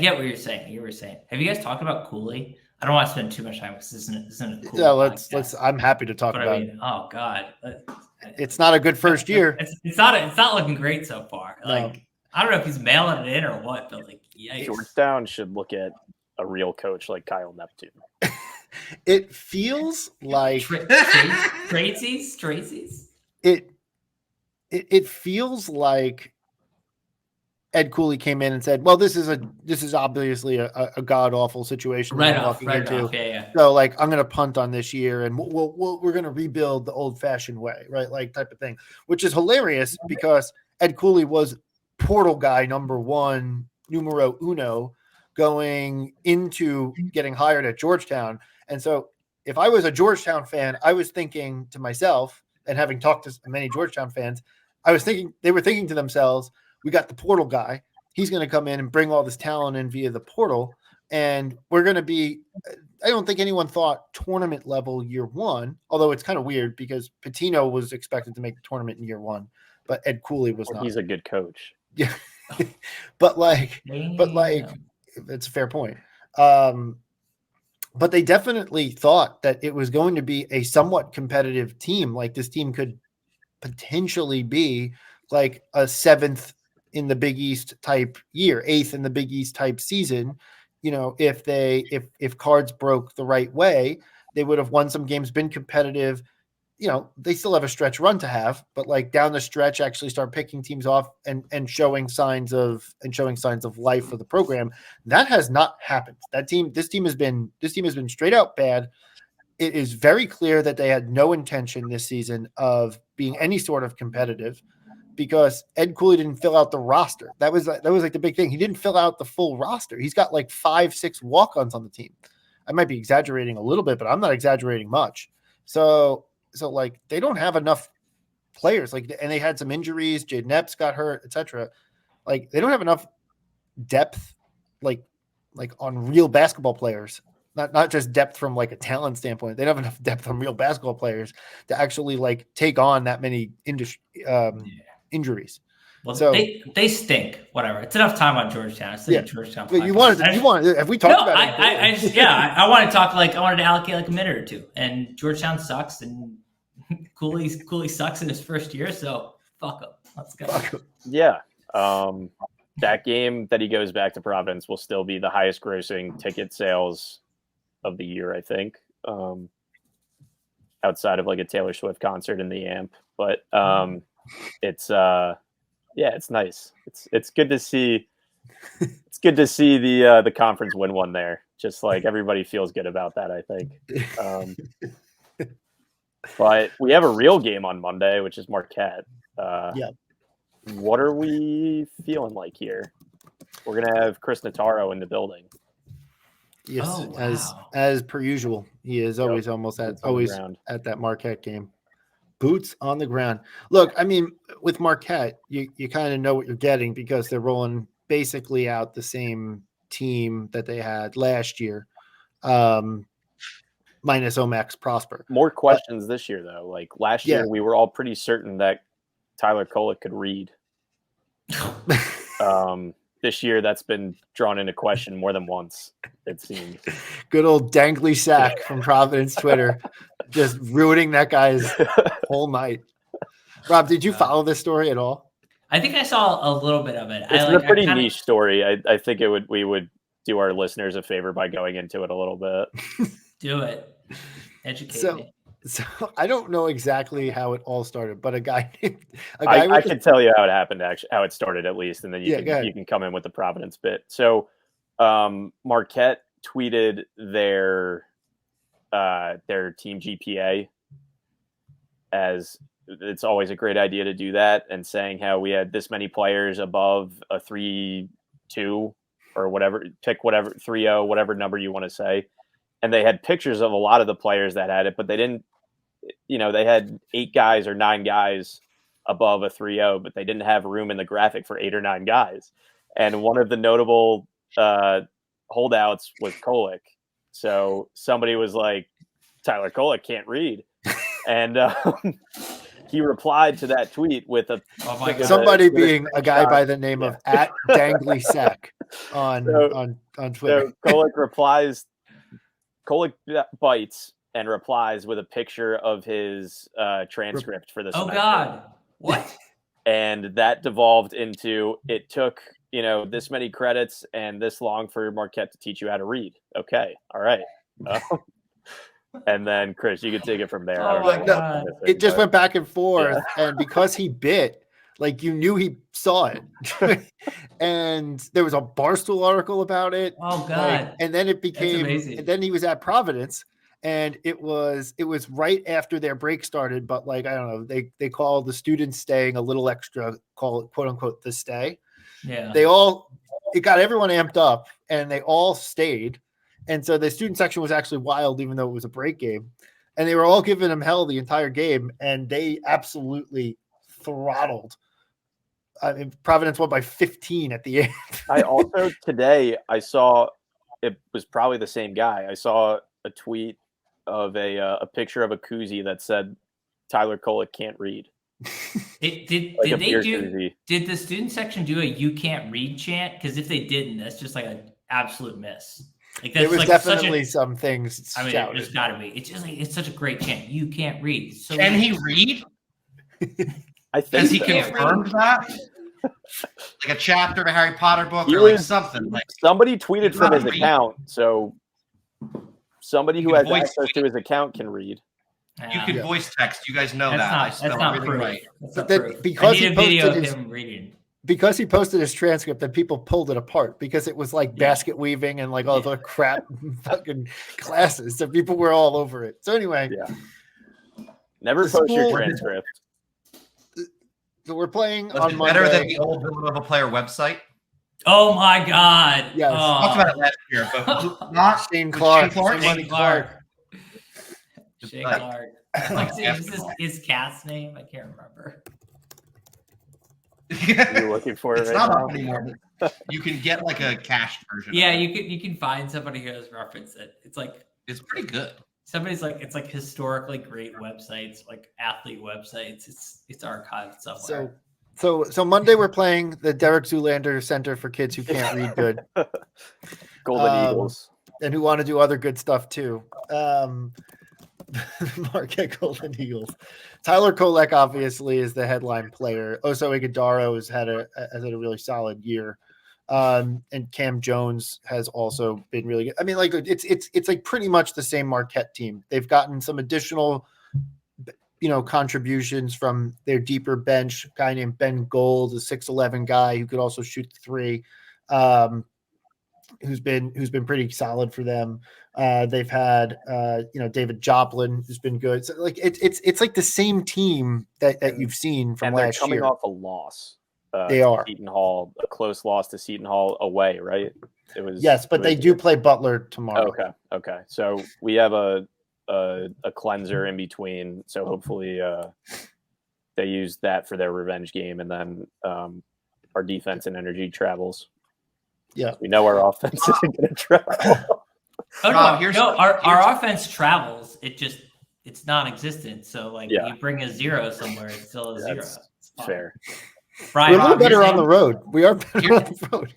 get what you're saying. Have you guys talked about Cooley? I don't want to spend too much time because this isn't a cool. Yeah, let's. I'm happy to talk about it. Oh God, it's not a good first year. It's not looking great so far. No. I don't know if he's mailing it in or what, but yikes. Georgetown should look at a real coach like Kyle Neptune. It feels like Tracy's. It feels like Ed Cooley came in and said, "Well, this is obviously a god awful situation Right we're off. Yeah. So I'm going to punt on this year, and we're going to rebuild the old fashioned way, right? Type of thing," which is hilarious because Ed Cooley was portal guy #1, numero uno, going into getting hired at Georgetown. And so if I was a Georgetown fan, I was thinking to myself, and having talked to many Georgetown fans, they were thinking to themselves, we got the portal guy. He's going to come in and bring all this talent in via the portal. And we're going to be, I don't think anyone thought tournament level year 1, although it's kind of weird because Pitino was expected to make the tournament in year 1, but Ed Cooley was not. He's a good coach. Yeah. but like Damn. it's a fair point. But they definitely thought that it was going to be a somewhat competitive team. Like this team could potentially be like a 7th in the Big East type year, 8th in the Big East type season. You know, if cards broke the right way, they would have won some games, been competitive. You know, they still have a stretch run to have, but like down the stretch, actually start picking teams off and showing signs of life for the program. That has not happened. This team has been straight out bad. It is very clear that they had no intention this season of being any sort of competitive because Ed Cooley didn't fill out the roster. That was like the big thing. He didn't fill out the full roster. He's got like 5-6 walk-ons on the team. I might be exaggerating a little bit, but I'm not exaggerating much. So like they don't have enough players, like, and they had some injuries. Jaden Epps got hurt, etc. Like they don't have enough depth, like on real basketball players. Not just depth from like a talent standpoint. They don't have enough depth from real basketball players to actually like take on that many injuries. Well, so they stink. Whatever. It's enough time on Georgetown. It's the Georgetown. But you wanted. Have we talked about it? I want to talk I wanted to allocate like a minute or two. And Georgetown sucks, and Cooley sucks in his first year. So fuck him. Let's go. Yeah. That game that he goes back to Providence will still be the highest grossing ticket sales of the year, I think. Outside of like a Taylor Swift concert in the Amp, but it's it's nice. It's good to see. It's good to see the conference win one there. Just like everybody feels good about that, I think. But we have a real game on Monday, which is Marquette. What are we feeling like here? We're gonna have Chris Notaro in the building. Yes, Oh, wow. as per usual, he is always at that Marquette game. Boots on the ground. Look, I mean, with Marquette, you kind of know what you're getting because they're rolling basically out the same team that they had last year, minus Omax Prosper. More questions this year, though. Like last year, we were all pretty certain that Tyler Kolek could read. This year, that's been drawn into question more than once, it seems. Good old dangly sack from Providence Twitter, just ruining that guy's whole night. Rob, did you follow this story at all? I think I saw a little bit of it. It's a pretty niche story. I think we would do our listeners a favor by going into it a little bit. Do it. Educate me. So I don't know exactly how it all started, but I can tell you how it happened, actually, how it started at least, and then you can come in with the Providence bit. So Marquette tweeted their team GPA, as it's always a great idea to do that, and saying how we had this many players above a 3.2 or whatever, pick whatever 3.0, whatever number you want to say. And they had pictures of a lot of the players that had it, but they didn't, they had 8 guys or 9 guys above a 3.0, but they didn't have room in the graphic for 8 or 9 guys. And one of the notable holdouts was Kolek. So somebody was like, Tyler Kolek can't read. And he replied to that tweet with somebody being a guy by the name of @danglysack on Twitter. So Kolek bites and replies with a picture of his transcript for the semester. Oh God, what? And that devolved into, it took this many credits and this long for Marquette to teach you how to read. Okay, all right. And then Chris, you can take it from there. It just went back and forth, and because he bit, like you knew he saw it, and there was a Barstool article about it. Oh God! And then it became, and then he was at Providence, and it was right after their break started. But like I don't know, they call the students staying a little extra, call it quote unquote the stay. Yeah, it got everyone amped up, and they all stayed. And so the student section was actually wild, even though it was a break game. And they were all giving him hell the entire game, and they absolutely throttled. I mean, Providence won by 15 at the end. I also, today, I saw, it was probably the same guy. I saw a tweet of a picture of a koozie that said, Tyler Kolek can't read. Did Like a they beer do? koozie. Did the student section do a "You can't read" chant? Because if they didn't, that's just like an absolute miss. Like There that's was like definitely such a. some things I mean, shouted. there's got to be. It's just like it's such a great chant. You can't read. It's so Can he easy. read? I think Has he so. confirmed that? Like a chapter of a Harry Potter book He or like was- something. Like Somebody tweeted He's from not his reading. account, so somebody who You has can voice access to his account can read. you can Yeah. voice text. You guys know That's that. not. I That's spell not everything proof. right. That's But not then proof. because I he need a video posted of his- him reading. Because he posted his transcript, then people pulled it apart because it was like basket weaving and like all the crap fucking classes. So people were all over it. So anyway, Yeah. Never The post your school- transcript. so we're playing Was on it Monday. better than the old Villanova player website? Oh my god! Yes. Oh. Talked about it last year, but not Shane was Clark. Shane Clark? Shane Money Clark. Shane Like- Clark. What's his cat's name? I can't remember. You're looking for it It's right not now. up anymore. You can get like a cached version. Yeah, of it. you can find somebody who has referenced it. It's like It's pretty good. somebody's like it's like historically great websites, like athlete websites. It's archived somewhere. So Monday we're playing the Derek Zoolander Center for Kids Who Can't Read Good Golden Eagles. and who want to do other good stuff too. Marquette Golden Eagles. Tyler Kolek obviously is the headline player. Oso Ighodaro has had a really solid year. And Cam Jones has also been really good. I mean, like it's like pretty much the same Marquette team. They've gotten some additional, contributions from their deeper bench. A guy named Ben Gold, a 6'11" guy who could also shoot the three, who's been pretty solid for them. They've had David Joplin, who's been good. So like it's like the same team that you've seen from And they're last coming year. off a loss. They are. Seton Hall, a close loss to Seton Hall away, right? It was Yes, but they do play Butler tomorrow. Okay. So we have a cleanser in between. So hopefully they use that for their revenge game, and then our defense and energy travels. Yeah. We know our offense isn't going to travel. Oh Rob, no, our offense travels. It's non-existent. So like Yeah. you bring a zero somewhere, it's still a zero. That's It's fine. fair. Brian, We're a little Rob, better here's on the road. We are better Here- on the road.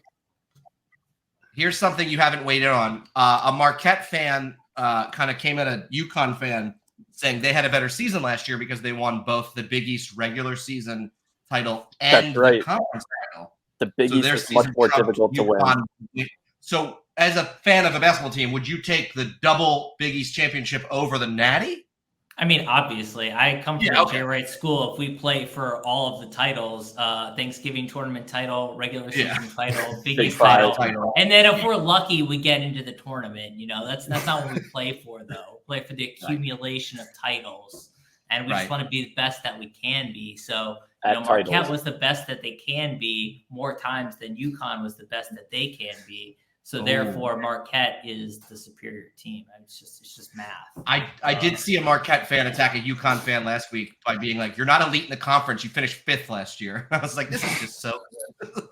Here's something you haven't waited on. A Marquette fan kind of came at a UConn fan saying they had a better season last year because they won both the Big East regular season title and That's right. the conference title. The Big So East their is much season more trumped difficult to win. UConn. So, as a fan of a basketball team, would you take the double Big East championship over the Natty? I mean, obviously, I come from Yeah, a okay. J-Wright school. If we play for all of the titles, Thanksgiving tournament title, regular season title, Big Big East Five. title, and then if we're lucky, we get into the tournament. That's not what we play for, though. We play for the accumulation of titles, and we just Right. want to be the best that we can be. So, At Marquette titles. was the best that they can be more times than UConn was the best that they can be. So Oh. therefore, Marquette is the superior team. It's just math. I did see a Marquette fan attack a UConn fan last week by being like, "You're not elite in the conference. You finished 5th last year." I was like, "This is just so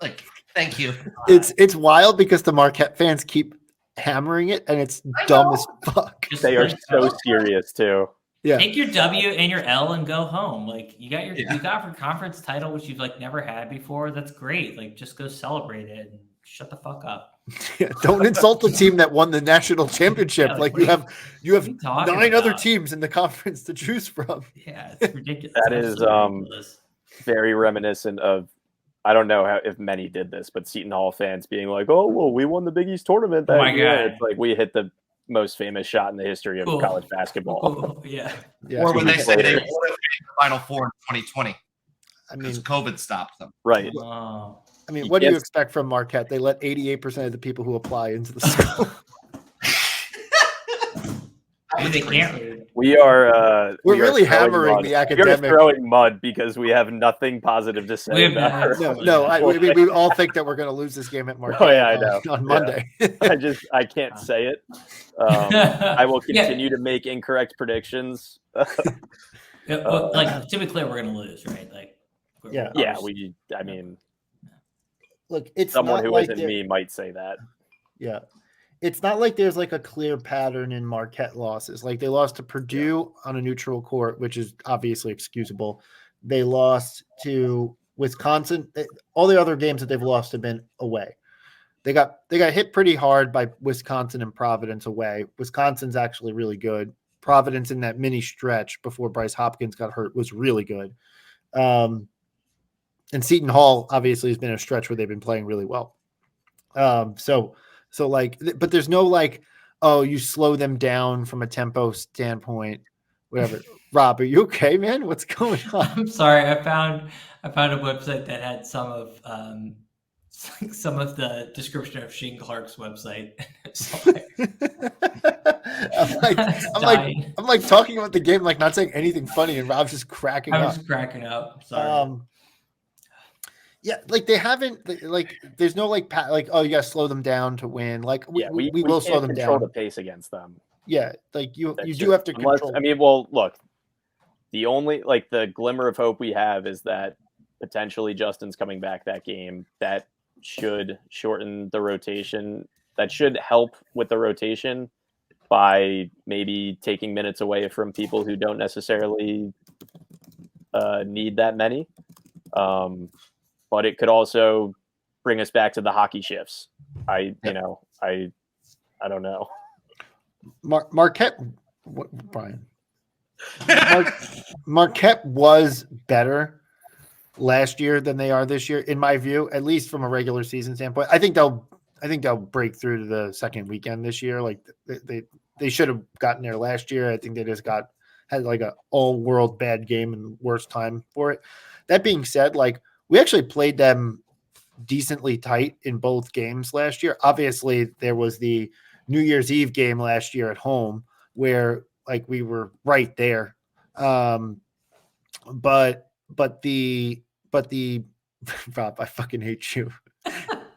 like, thank you." It's wild because the Marquette fans keep hammering it, and it's dumb as fuck. Just They are like, so serious too. Yeah, take your W and your L and go home. Like you got Yeah. you got your conference title, which you've like never had before. That's great. Like just go celebrate it and shut the fuck up. yeah. Don't insult the team that won the national championship. Yeah, like what you are have what are you talking 9 other about? teams in the conference to choose from. Yeah, it's ridiculous. That is, Absolutely ridiculous. Very reminiscent of, I don't know if many did this, but Seton Hall fans being like, "Oh, well, we won the Big East tournament that Oh my year." God. It's like we hit the most famous shot in the history of Cool. college basketball. Oh, yeah. Yeah, Or when they said they later. would have made the Final Four in 2020 I mean, because COVID stopped them. Right. Oh. I mean, You what do you can't- expect from Marquette? They let 88% of the people who apply into the school. I mean, they can't read. We are. We're we are really throwing hammering mud. the We are academic. throwing mud because we have nothing positive to say We have about her. We all think that we're going to lose this game at Marquette Oh, yeah, I know. on Yeah. Monday. I can't say it. I will Yeah. continue to make incorrect predictions. Yeah, well, like to be clear, we're gonna lose, right? Like, Yeah. Yeah, obviously- I mean, Look, it's someone not who like isn't there- me might say that. Yeah. It's not like there's like a clear pattern in Marquette losses. Like they lost to Purdue on a neutral court, which is obviously excusable. they lost to Wisconsin. All the other games that they've lost have been away. They got hit pretty hard by Wisconsin and Providence away. Wisconsin's actually really good. Providence in that mini stretch before Bryce Hopkins got hurt was really good. And Seton Hall obviously has been a stretch where they've been playing really well. So like, but there's no like, oh, you slow them down from a tempo standpoint, whatever. Rob, are you okay, man? What's going on? I'm sorry. I found a website that had some of the description of Shane Clark's website. So I'm like talking about the game, like not saying anything funny, and Rob's just cracking up. I was cracking up. Sorry. Yeah, like they haven't like. There's no like oh, you gotta slow them down to win. Like we will slow them control down. the pace against them. Yeah, like you do have to control. I mean, well, look, the only like the glimmer of hope we have is that potentially Justin's coming back that game. That should shorten the rotation. That should help with the rotation by maybe taking minutes away from people who don't necessarily need that many. But it could also bring us back to the hockey shifts. I don't know. Marquette, Brian? Marquette was better last year than they are this year, in my view, at least from a regular season standpoint. I think they'll break through to the second weekend this year. Like they should have gotten there last year. I think they just had like a all world bad game and worst time for it. That being said, like we actually played them decently tight in both games last year. Obviously, there was the New Year's Eve game last year at home where like we were right there. But the Rob, I fucking hate you.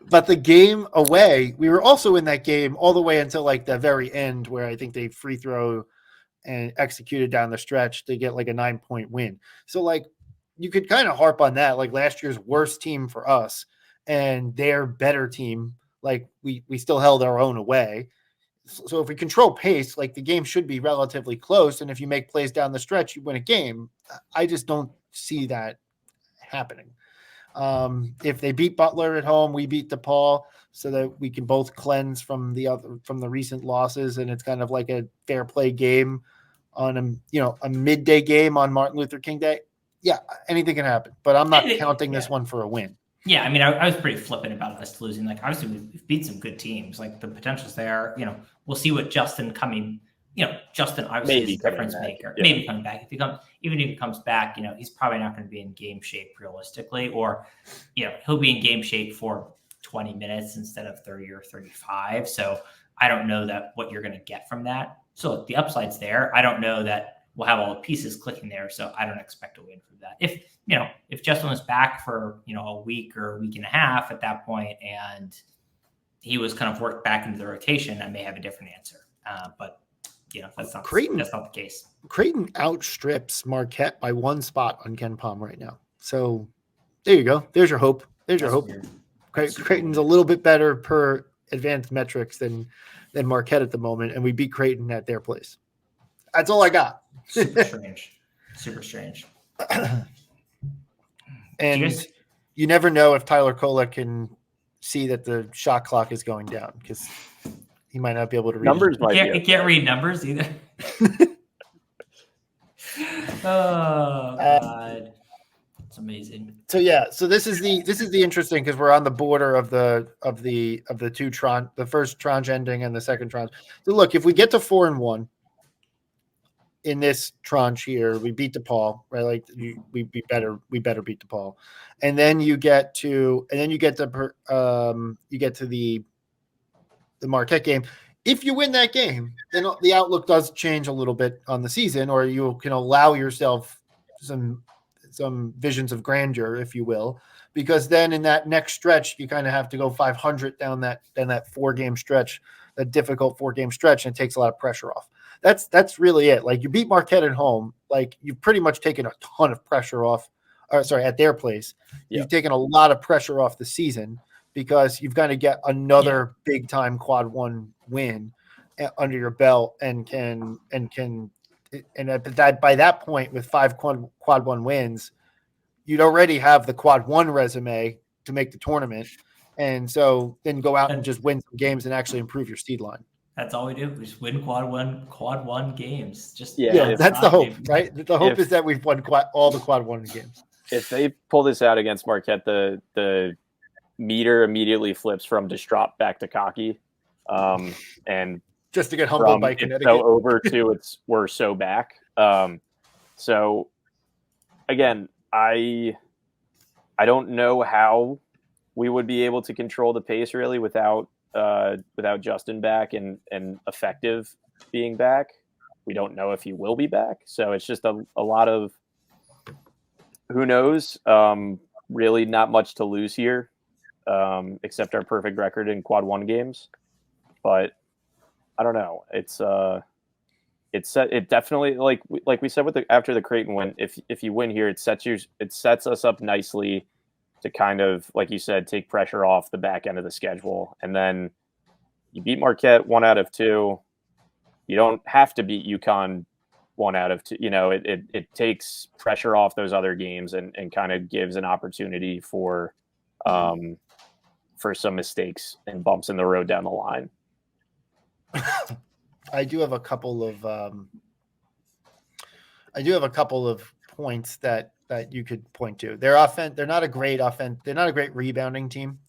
But the game away, we were also in that game all the way until like the very end where I think they free throw and executed down the stretch to get like a 9-point win. So like you could kind of harp on that, like last year's worst team for us and their better team. Like we still held our own away. So if we control pace, like the game should be relatively close. And if you make plays down the stretch, you win a game. I just don't see that happening. If they beat Butler at home, we beat DePaul so that we can both cleanse from the recent losses. And it's kind of like a fair play game on a midday game on Martin Luther King Day. Yeah, anything can happen, but I'm not counting this one for a win. Yeah, I mean, I was pretty flippant about us losing. Like, obviously, we've beat some good teams. Like, the potential's there. We'll see what Justin Justin obviously is a difference maker. Yeah. Maybe coming back. Even if he comes back, he's probably not going to be in game shape realistically, or, he'll be in game shape for 20 minutes instead of 30 or 35. So I don't know what you're going to get from that. So the upside's there. I don't know that we'll have all the pieces clicking there. So I don't expect a win from that. If Justin was back for, a week or a week and a half at that point, and he was kind of worked back into the rotation, I may have a different answer. But that's not the case. Creighton outstrips Marquette by 1 spot on Ken Palm right now. So there you go. There's your hope. Weird. Creighton's a little bit better per advanced metrics than Marquette at the moment, and we beat Creighton at their place. That's all I got. Super strange. And you never know if Tyler Kola can see that the shot clock is going down, because he might not be able to read numbers. He can't read numbers either. Oh God, it's amazing. So yeah, so this is the interesting, because we're on the border of the two tranche, the first tranche ending and the second tranche. So look, if we get to 4-1 in this tranche here, we beat DePaul, right? Like we better beat DePaul, and then you get to the Marquette game. If you win that game, then the outlook does change a little bit on the season, or you can allow yourself some visions of grandeur, if you will, because then in that next stretch, you kind of have to go 500 down that 4-game stretch, that difficult 4-game stretch, and it takes a lot of pressure off. That's really it. Like, you beat Marquette at home, like you've pretty much taken a ton of pressure off. At their place, You've taken a lot of pressure off the season, because you've got to get another big time quad 1 win under your belt, and by that point, with 5 quad 1 wins, you'd already have the quad 1 resume to make the tournament. And so then go out and just win some games and actually improve your seed line. That's all we do. We just win quad one games. Just That's the hope, right? The hope is that we've won all the quad 1 games. If they pull this out against Marquette, the meter immediately flips from distraught back to cocky, and just to get humbled by Connecticut. So over to we're so back. So again, I don't know how we would be able to control the pace really without Justin back and Effective being back. We don't know if he will be back. So it's just a lot of who knows. Really not much to lose here, except our perfect record in quad 1 games. But I don't know. It definitely like we said after the Creighton win, if you win here, it sets us up nicely to kind of, like you said, take pressure off the back end of the schedule. And then you beat Marquette 1 out of 2. You don't have to beat UConn 1 out of 2. You know, it takes pressure off those other games and kind of gives an opportunity for some mistakes and bumps in the road down the line. I do have a couple of points that you could point to. Their offense, they're not a great rebounding team.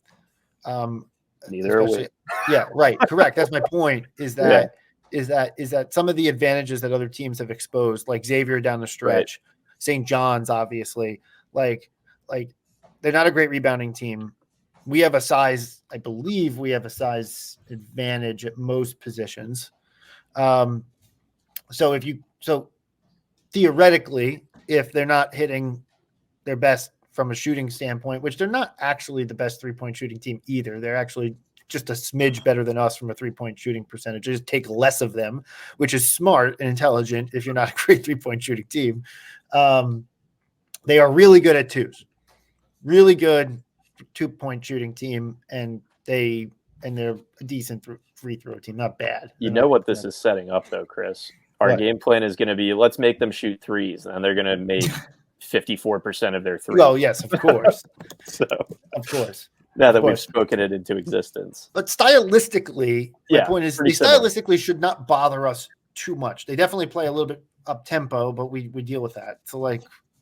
Neither are we. Yeah, right. Correct. That's my point. Is that some of the advantages that other teams have exposed, like Xavier down the stretch, right. St. John's, obviously, like they're not a great rebounding team. We have I believe we have a size advantage at most positions. So theoretically, if they're not hitting their best from a shooting standpoint, which they're not actually the best 3-point shooting team either. They're actually just a smidge better than us from a 3-point shooting percentage. They just take less of them, which is smart and intelligent if you're not a great 3-point shooting team. They are really good at twos, really good 2-point shooting team, and they're a decent free throw team, not bad. You know what this is setting up though, Chris? Our game plan is going to be, let's make them shoot threes, and they're going to make 54% of their threes. Oh, yes, of course. Of course. Now that we've spoken it into existence. But stylistically, my point is, they stylistically should not bother us too much. They definitely play a little bit up tempo, but we deal with that. So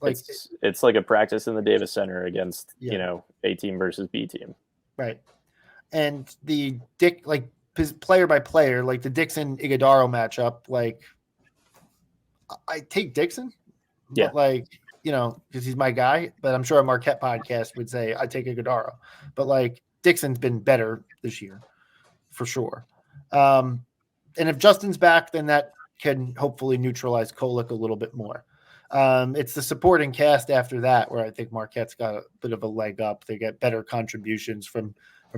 it's like a practice in the Davis Center against A team versus B team. Right. And the player by player, like the Dixon Iguodaro matchup, I take Dixon, but because he's my guy. But I'm sure a Marquette podcast would say I take Iguodaro. But Dixon's been better this year, for sure. And if Justin's back, then that can hopefully neutralize Kolek a little bit more. It's the supporting cast after that where I think Marquette's got a bit of a leg up. They get better contributions from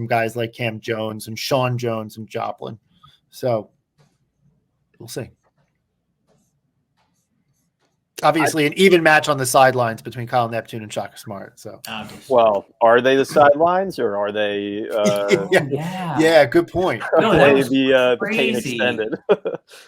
guys like Cam Jones and Sean Jones and Joplin. So we'll see. Obviously, an even match on the sidelines between Kyle Neptune and Shaka Smart. So, well, are they the sidelines or are they? Yeah, good point. The paint extended.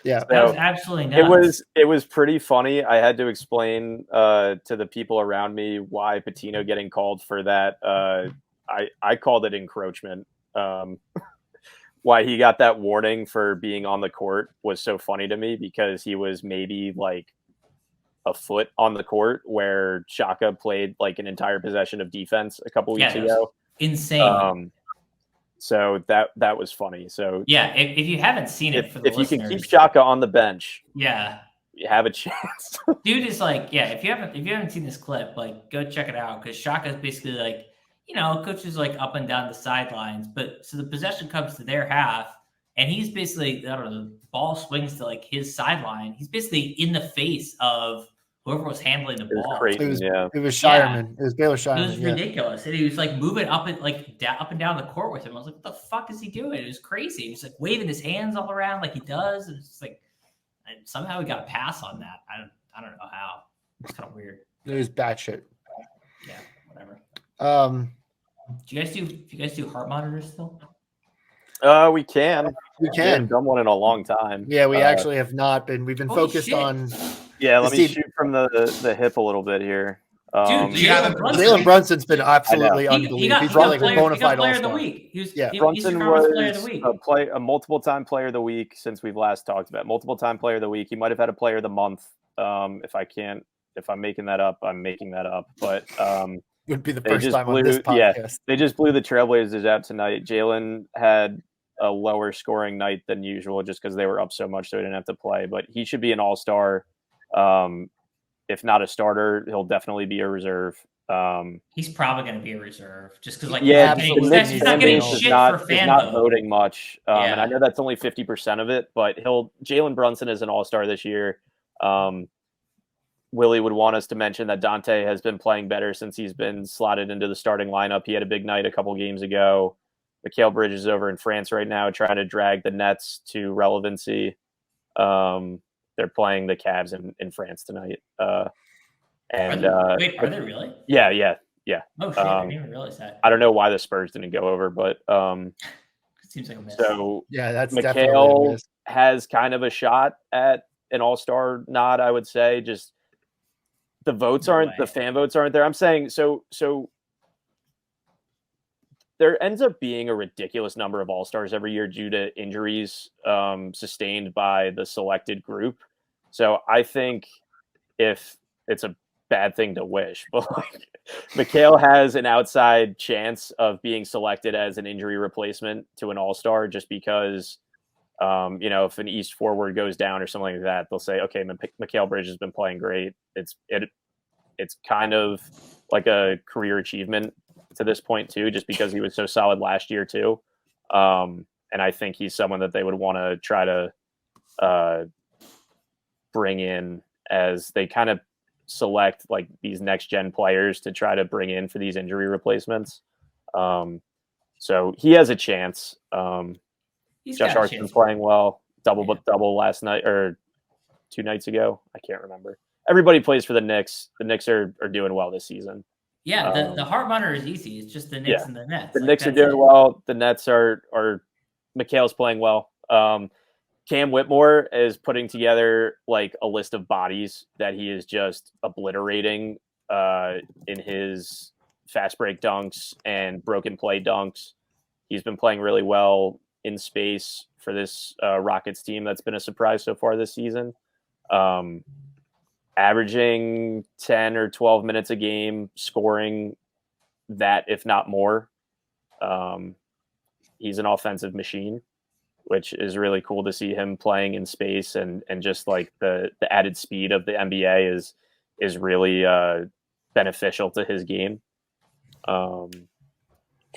Yeah, that was absolutely nuts. It was pretty funny. I had to explain to the people around me why Patino getting called for that. I called it encroachment. Why he got that warning for being on the court was so funny to me because he was maybe a foot on the court where Shaka played an entire possession of defense a couple weeks ago. Insane. So that was funny. So if you haven't seen it, for the listeners, you can keep Shaka on the bench, you have a chance. Dude is if you haven't seen this clip, go check it out because Shaka is basically coach is up and down the sidelines, but so the possession comes to their half. And he's basically, the ball swings to his sideline. He's basically in the face of whoever was handling the ball. It was Shireman. It was Baylor Shireman. It was ridiculous. And he was moving up and up and down the court with him. I was like, what the fuck is he doing? It was crazy. He was waving his hands all around like he does. And it's and somehow he got a pass on that. I don't know how. It's kind of weird. It was batshit. Yeah, whatever. Do you guys do heart monitors still? We can. We haven't done one in a long time. Yeah, we actually have not been. We've been focused on. Yeah, let me shoot from the hip a little bit here. Jalen Brunson's been absolutely He unbelievable. He's got like a bona fide player of the all-star. week. He was Brunson Chicago's player of the was week. a multiple-time player of the week since we've last talked about. Multiple-time player of the week. He might have had a player of the month. If I'm making that up, I'm making that up. But would be the first time on this podcast. Yeah, they just blew the Trailblazers out tonight. Jalen had a lower scoring night than usual just because they were up so much, so he didn't have to play. But he should be an all-star. If not a starter, he'll definitely be a reserve. He's probably going to be a reserve just because, he's not getting shit for fan not voting much. And I Yeah. know that's only 50% of it, but Jalen Brunson is an all-star this year. Willy would want us to mention that Dante has been playing better since he's been slotted into the starting lineup. He had a big night a couple games ago. Mikal Bridges is over in France right now trying to drag the Nets to relevancy. They're playing the Cavs in France tonight. Are they really? Yeah. Oh shit! I didn't even realize that. I don't know why the Spurs didn't go over, but It seems like a miss. So yeah, that's definitely a Mikal miss. has kind of a shot at an all-star nod, I would say. Just the fan votes aren't there. I'm saying so there ends up being a ridiculous number of all-stars every year due to injuries sustained by the selected group. So I think if it's a bad thing to wish, but Mikal has an outside chance of being selected as an injury replacement to an all-star just because, if an East forward goes down or something like that, they'll say, okay, Mikal Bridges has been playing great. It's kind of like a career achievement to this point too, just because he was so solid last year too. And I think he's someone that they would want to try to bring in as they kind of select like these next gen players to try to bring in for these injury replacements. So he has a chance. Josh Hart's been playing well, double last night or 2 nights ago. I can't remember. Everybody plays for the Knicks. The Knicks are doing well this season. Yeah, the heart monitor is easy. It's just the Knicks and the Nets. The Knicks are doing well. The Nets are Mikal's playing well. Cam Whitmore is putting together like a list of bodies that he is just obliterating in his fast break dunks and broken play dunks. He's been playing really well in space for this Rockets team. That's been a surprise so far this season. Averaging 10 or 12 minutes a game, scoring that, if not more. He's an offensive machine, which is really cool to see him playing in space and just like the added speed of the NBA is really beneficial to his game. Trying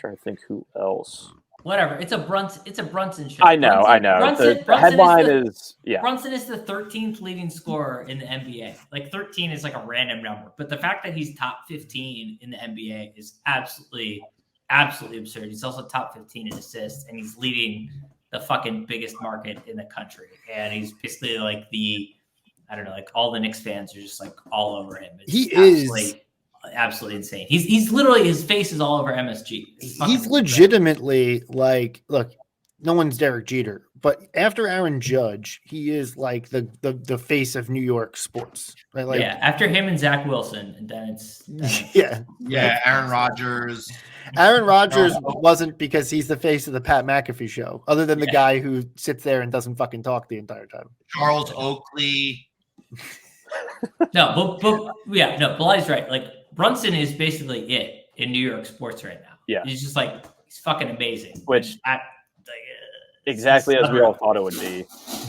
to think who else. Whatever. It's a Brunson show. I know. The headline is Brunson is the 13th leading scorer in the NBA. Like 13 is like a random number, but the fact that he's top 15 in the NBA is absolutely absurd. He's also top 15 in assists, and he's leading the fucking biggest market in the country. And he's basically like all the Knicks fans are just like all over him. It's absolutely insane. He's literally, his face is all over MSG. He's legitimately like, look, no one's Derek Jeter, but after Aaron Judge, he is like the face of New York sports. Right? Like, after him and Zach Wilson, and then it's Aaron Rodgers. Aaron Rodgers wasn't because he's the face of the Pat McAfee show, other than the guy who sits there and doesn't fucking talk the entire time. Charles Oakley. but Billy's right. Like Brunson is basically it in New York sports right now. Yeah, he's just like, he's fucking amazing. Which exactly as we all thought it would be.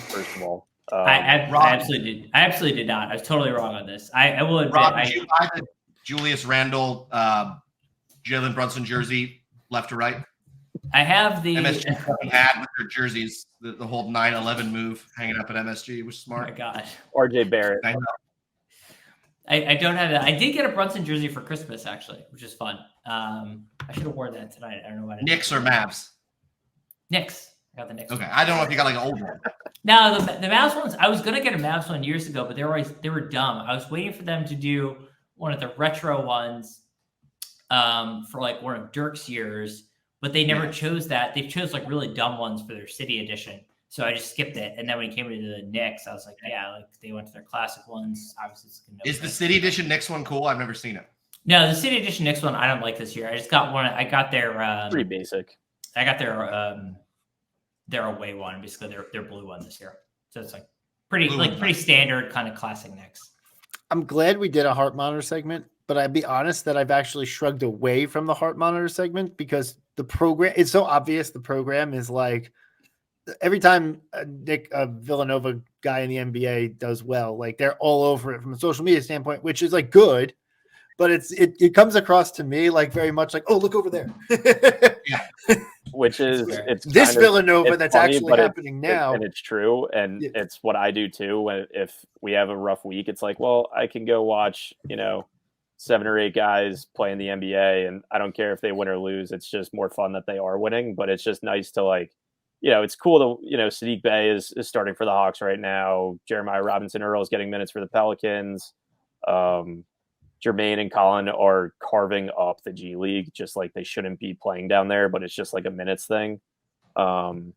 First of all, I absolutely did not. I was totally wrong on this. I will admit. Rob, did you buy the Julius Randle, Jalen Brunson jersey left to right? I have the MSG had with their jerseys the whole 9/11 move hanging up at MSG, which is smart. Oh my God, RJ Barrett. I know. I don't have that. I did get a Brunson jersey for Christmas actually, which is fun. I should have worn that tonight. I don't know why. Knicks or Mavs? Knicks. I got the Knicks. Okay, I don't know if you got like an old one. No, the Mavs ones. I was gonna get a Mavs one years ago, but they were dumb. I was waiting for them to do one of the retro ones for like one of Dirk's years, but they never chose that. They chose like really dumb ones for their city edition. So I just skipped it. And then when he came into the Knicks, I was like, yeah, like they went to their classic ones. Obviously, it's Is the City Edition Knicks one cool? I've never seen it. No, the City Edition Knicks one I don't like this year. I just got one. I got their Pretty basic. I got their away one, basically their blue one this year. So it's like pretty standard kind of classic Knicks. I'm glad we did a heart monitor segment, but I'd be honest that I've actually shrugged away from the heart monitor segment because the program, it's so obvious the program is like every time a Villanova guy in the NBA does well, like they're all over it from a social media standpoint, which is like good, but it comes across to me like very much like, oh, look over there. Yeah. Which is it's this Villanova it's funny, funny, actually happening now. And it's true. And it's what I do too. When if we have a rough week, it's like, well, I can go watch, 7 or 8 guys play in the NBA, and I don't care if they win or lose. It's just more fun that they are winning. But it's just nice to like, it's cool to, Sadiq Bey is starting for the Hawks right now. Jeremiah Robinson Earl is getting minutes for the Pelicans. Jermaine and Colin are carving up the G League, just like they shouldn't be playing down there, but it's just like a minutes thing. And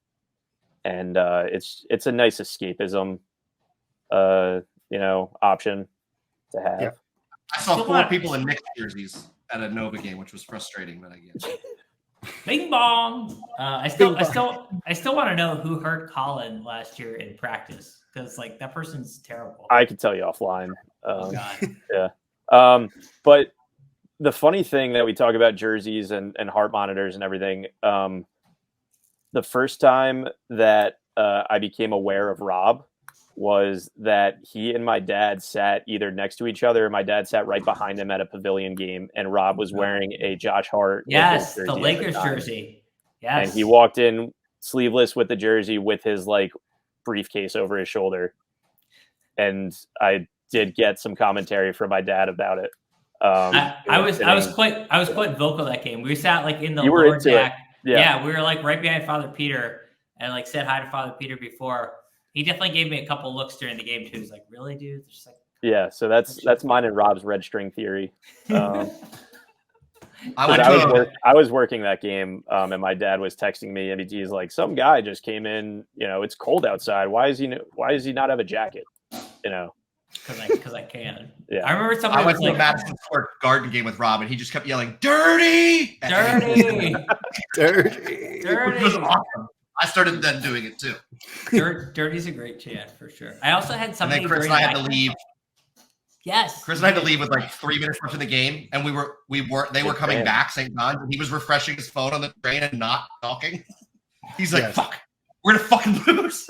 it's a nice escapism, option to have. Yeah. I saw 4 people in Knicks jerseys at a Nova game, which was frustrating, but I guess. Bing bong. I still want to know who hurt Colin last year in practice because like that person's terrible. I could tell you offline. Oh God. Yeah. But the funny thing that we talk about jerseys and heart monitors and everything, the first time that I became aware of Rob was that he and my dad sat either next to each other or my dad sat right behind him at a Pavilion game, and Rob was wearing a Josh Hart Yes, the Lakers jersey. Yes. And he walked in sleeveless with the jersey with his like briefcase over his shoulder. And I did get some commentary from my dad about it. I was quite vocal that game. We sat like in the lower lower deck. Yeah, we were like right behind Father Peter and like said hi to Father Peter before. He definitely gave me a couple looks during the game too. He's like, "Really, dude?" Just like, yeah. So that's mine and Rob's red string theory. I was working that game, and my dad was texting me, and he's like, "Some guy just came in. It's cold outside. Why does he not have a jacket? Because I can. Yeah. I remember somebody. I went to a Madison Square Garden game with Rob, and he just kept yelling, "Dirty, dirty, dirty." Which was awesome. I started then doing it too. Dirty's a great chant for sure. I also had something. And then Chris and I had to leave. Yes. Chris and I had to leave with like 3 minutes left in the game, and they were coming back, St. John's, and he was refreshing his phone on the train and not talking. He's like, "Fuck, we're gonna fucking lose."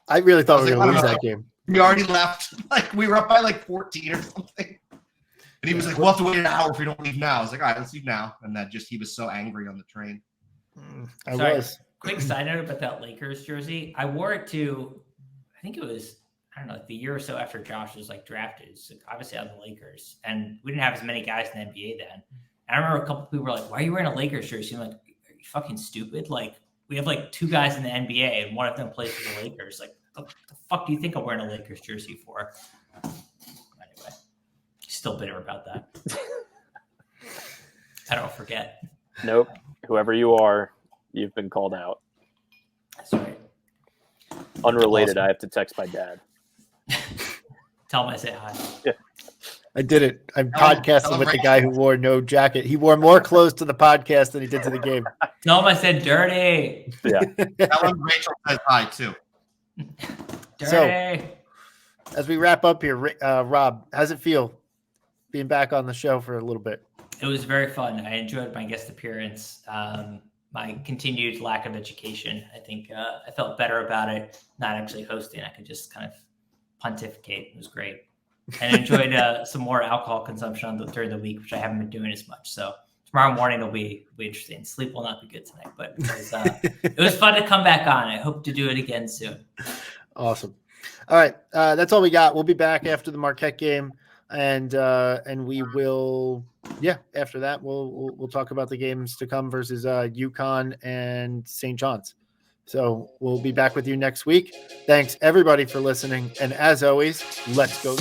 I really thought we were gonna lose that game. We already left. Like we were up by like 14 or something. And he was like, "We'll have to wait an hour if we don't leave now." I was like, "All right, let's leave now." And he was so angry on the train. I was. Quick side note about that Lakers jersey. I wore it to, I think it was, the year or so after Josh was like drafted. So obviously on the Lakers. And we didn't have as many guys in the NBA then. And I remember a couple people were like, "Why are you wearing a Lakers jersey?" I'm like, "Are you fucking stupid? Like, we have like 2 guys in the NBA and one of them plays for the Lakers. Like, what the fuck do you think I'm wearing a Lakers jersey for?" Anyway, still bitter about that. I don't forget. Nope. Whoever you are, you've been called out. That's right. Unrelated, Awesome. I have to text my dad. Tell him I say hi. Yeah. I did it. I'm podcasting with the guy who wore no jacket. He wore more clothes to the podcast than he did to the game. Tell him I said dirty. Yeah. Tell him Rachel says hi too. Dirty. So, as we wrap up here, Rob, how's it feel being back on the show for a little bit? It was very fun. I enjoyed my guest appearance. My continued lack of education. I think I felt better about it, not actually hosting. I could just kind of pontificate. It was great. And enjoyed some more alcohol consumption during the week, which I haven't been doing as much. So tomorrow morning will be interesting. Sleep will not be good tonight, but it was fun to come back on. I hope to do it again soon. Awesome. All right. That's all we got. We'll be back after the Marquette game. And we will, after that, we'll talk about the games to come versus UConn and St. John's. So we'll be back with you next week. Thanks everybody for listening. And as always, let's go.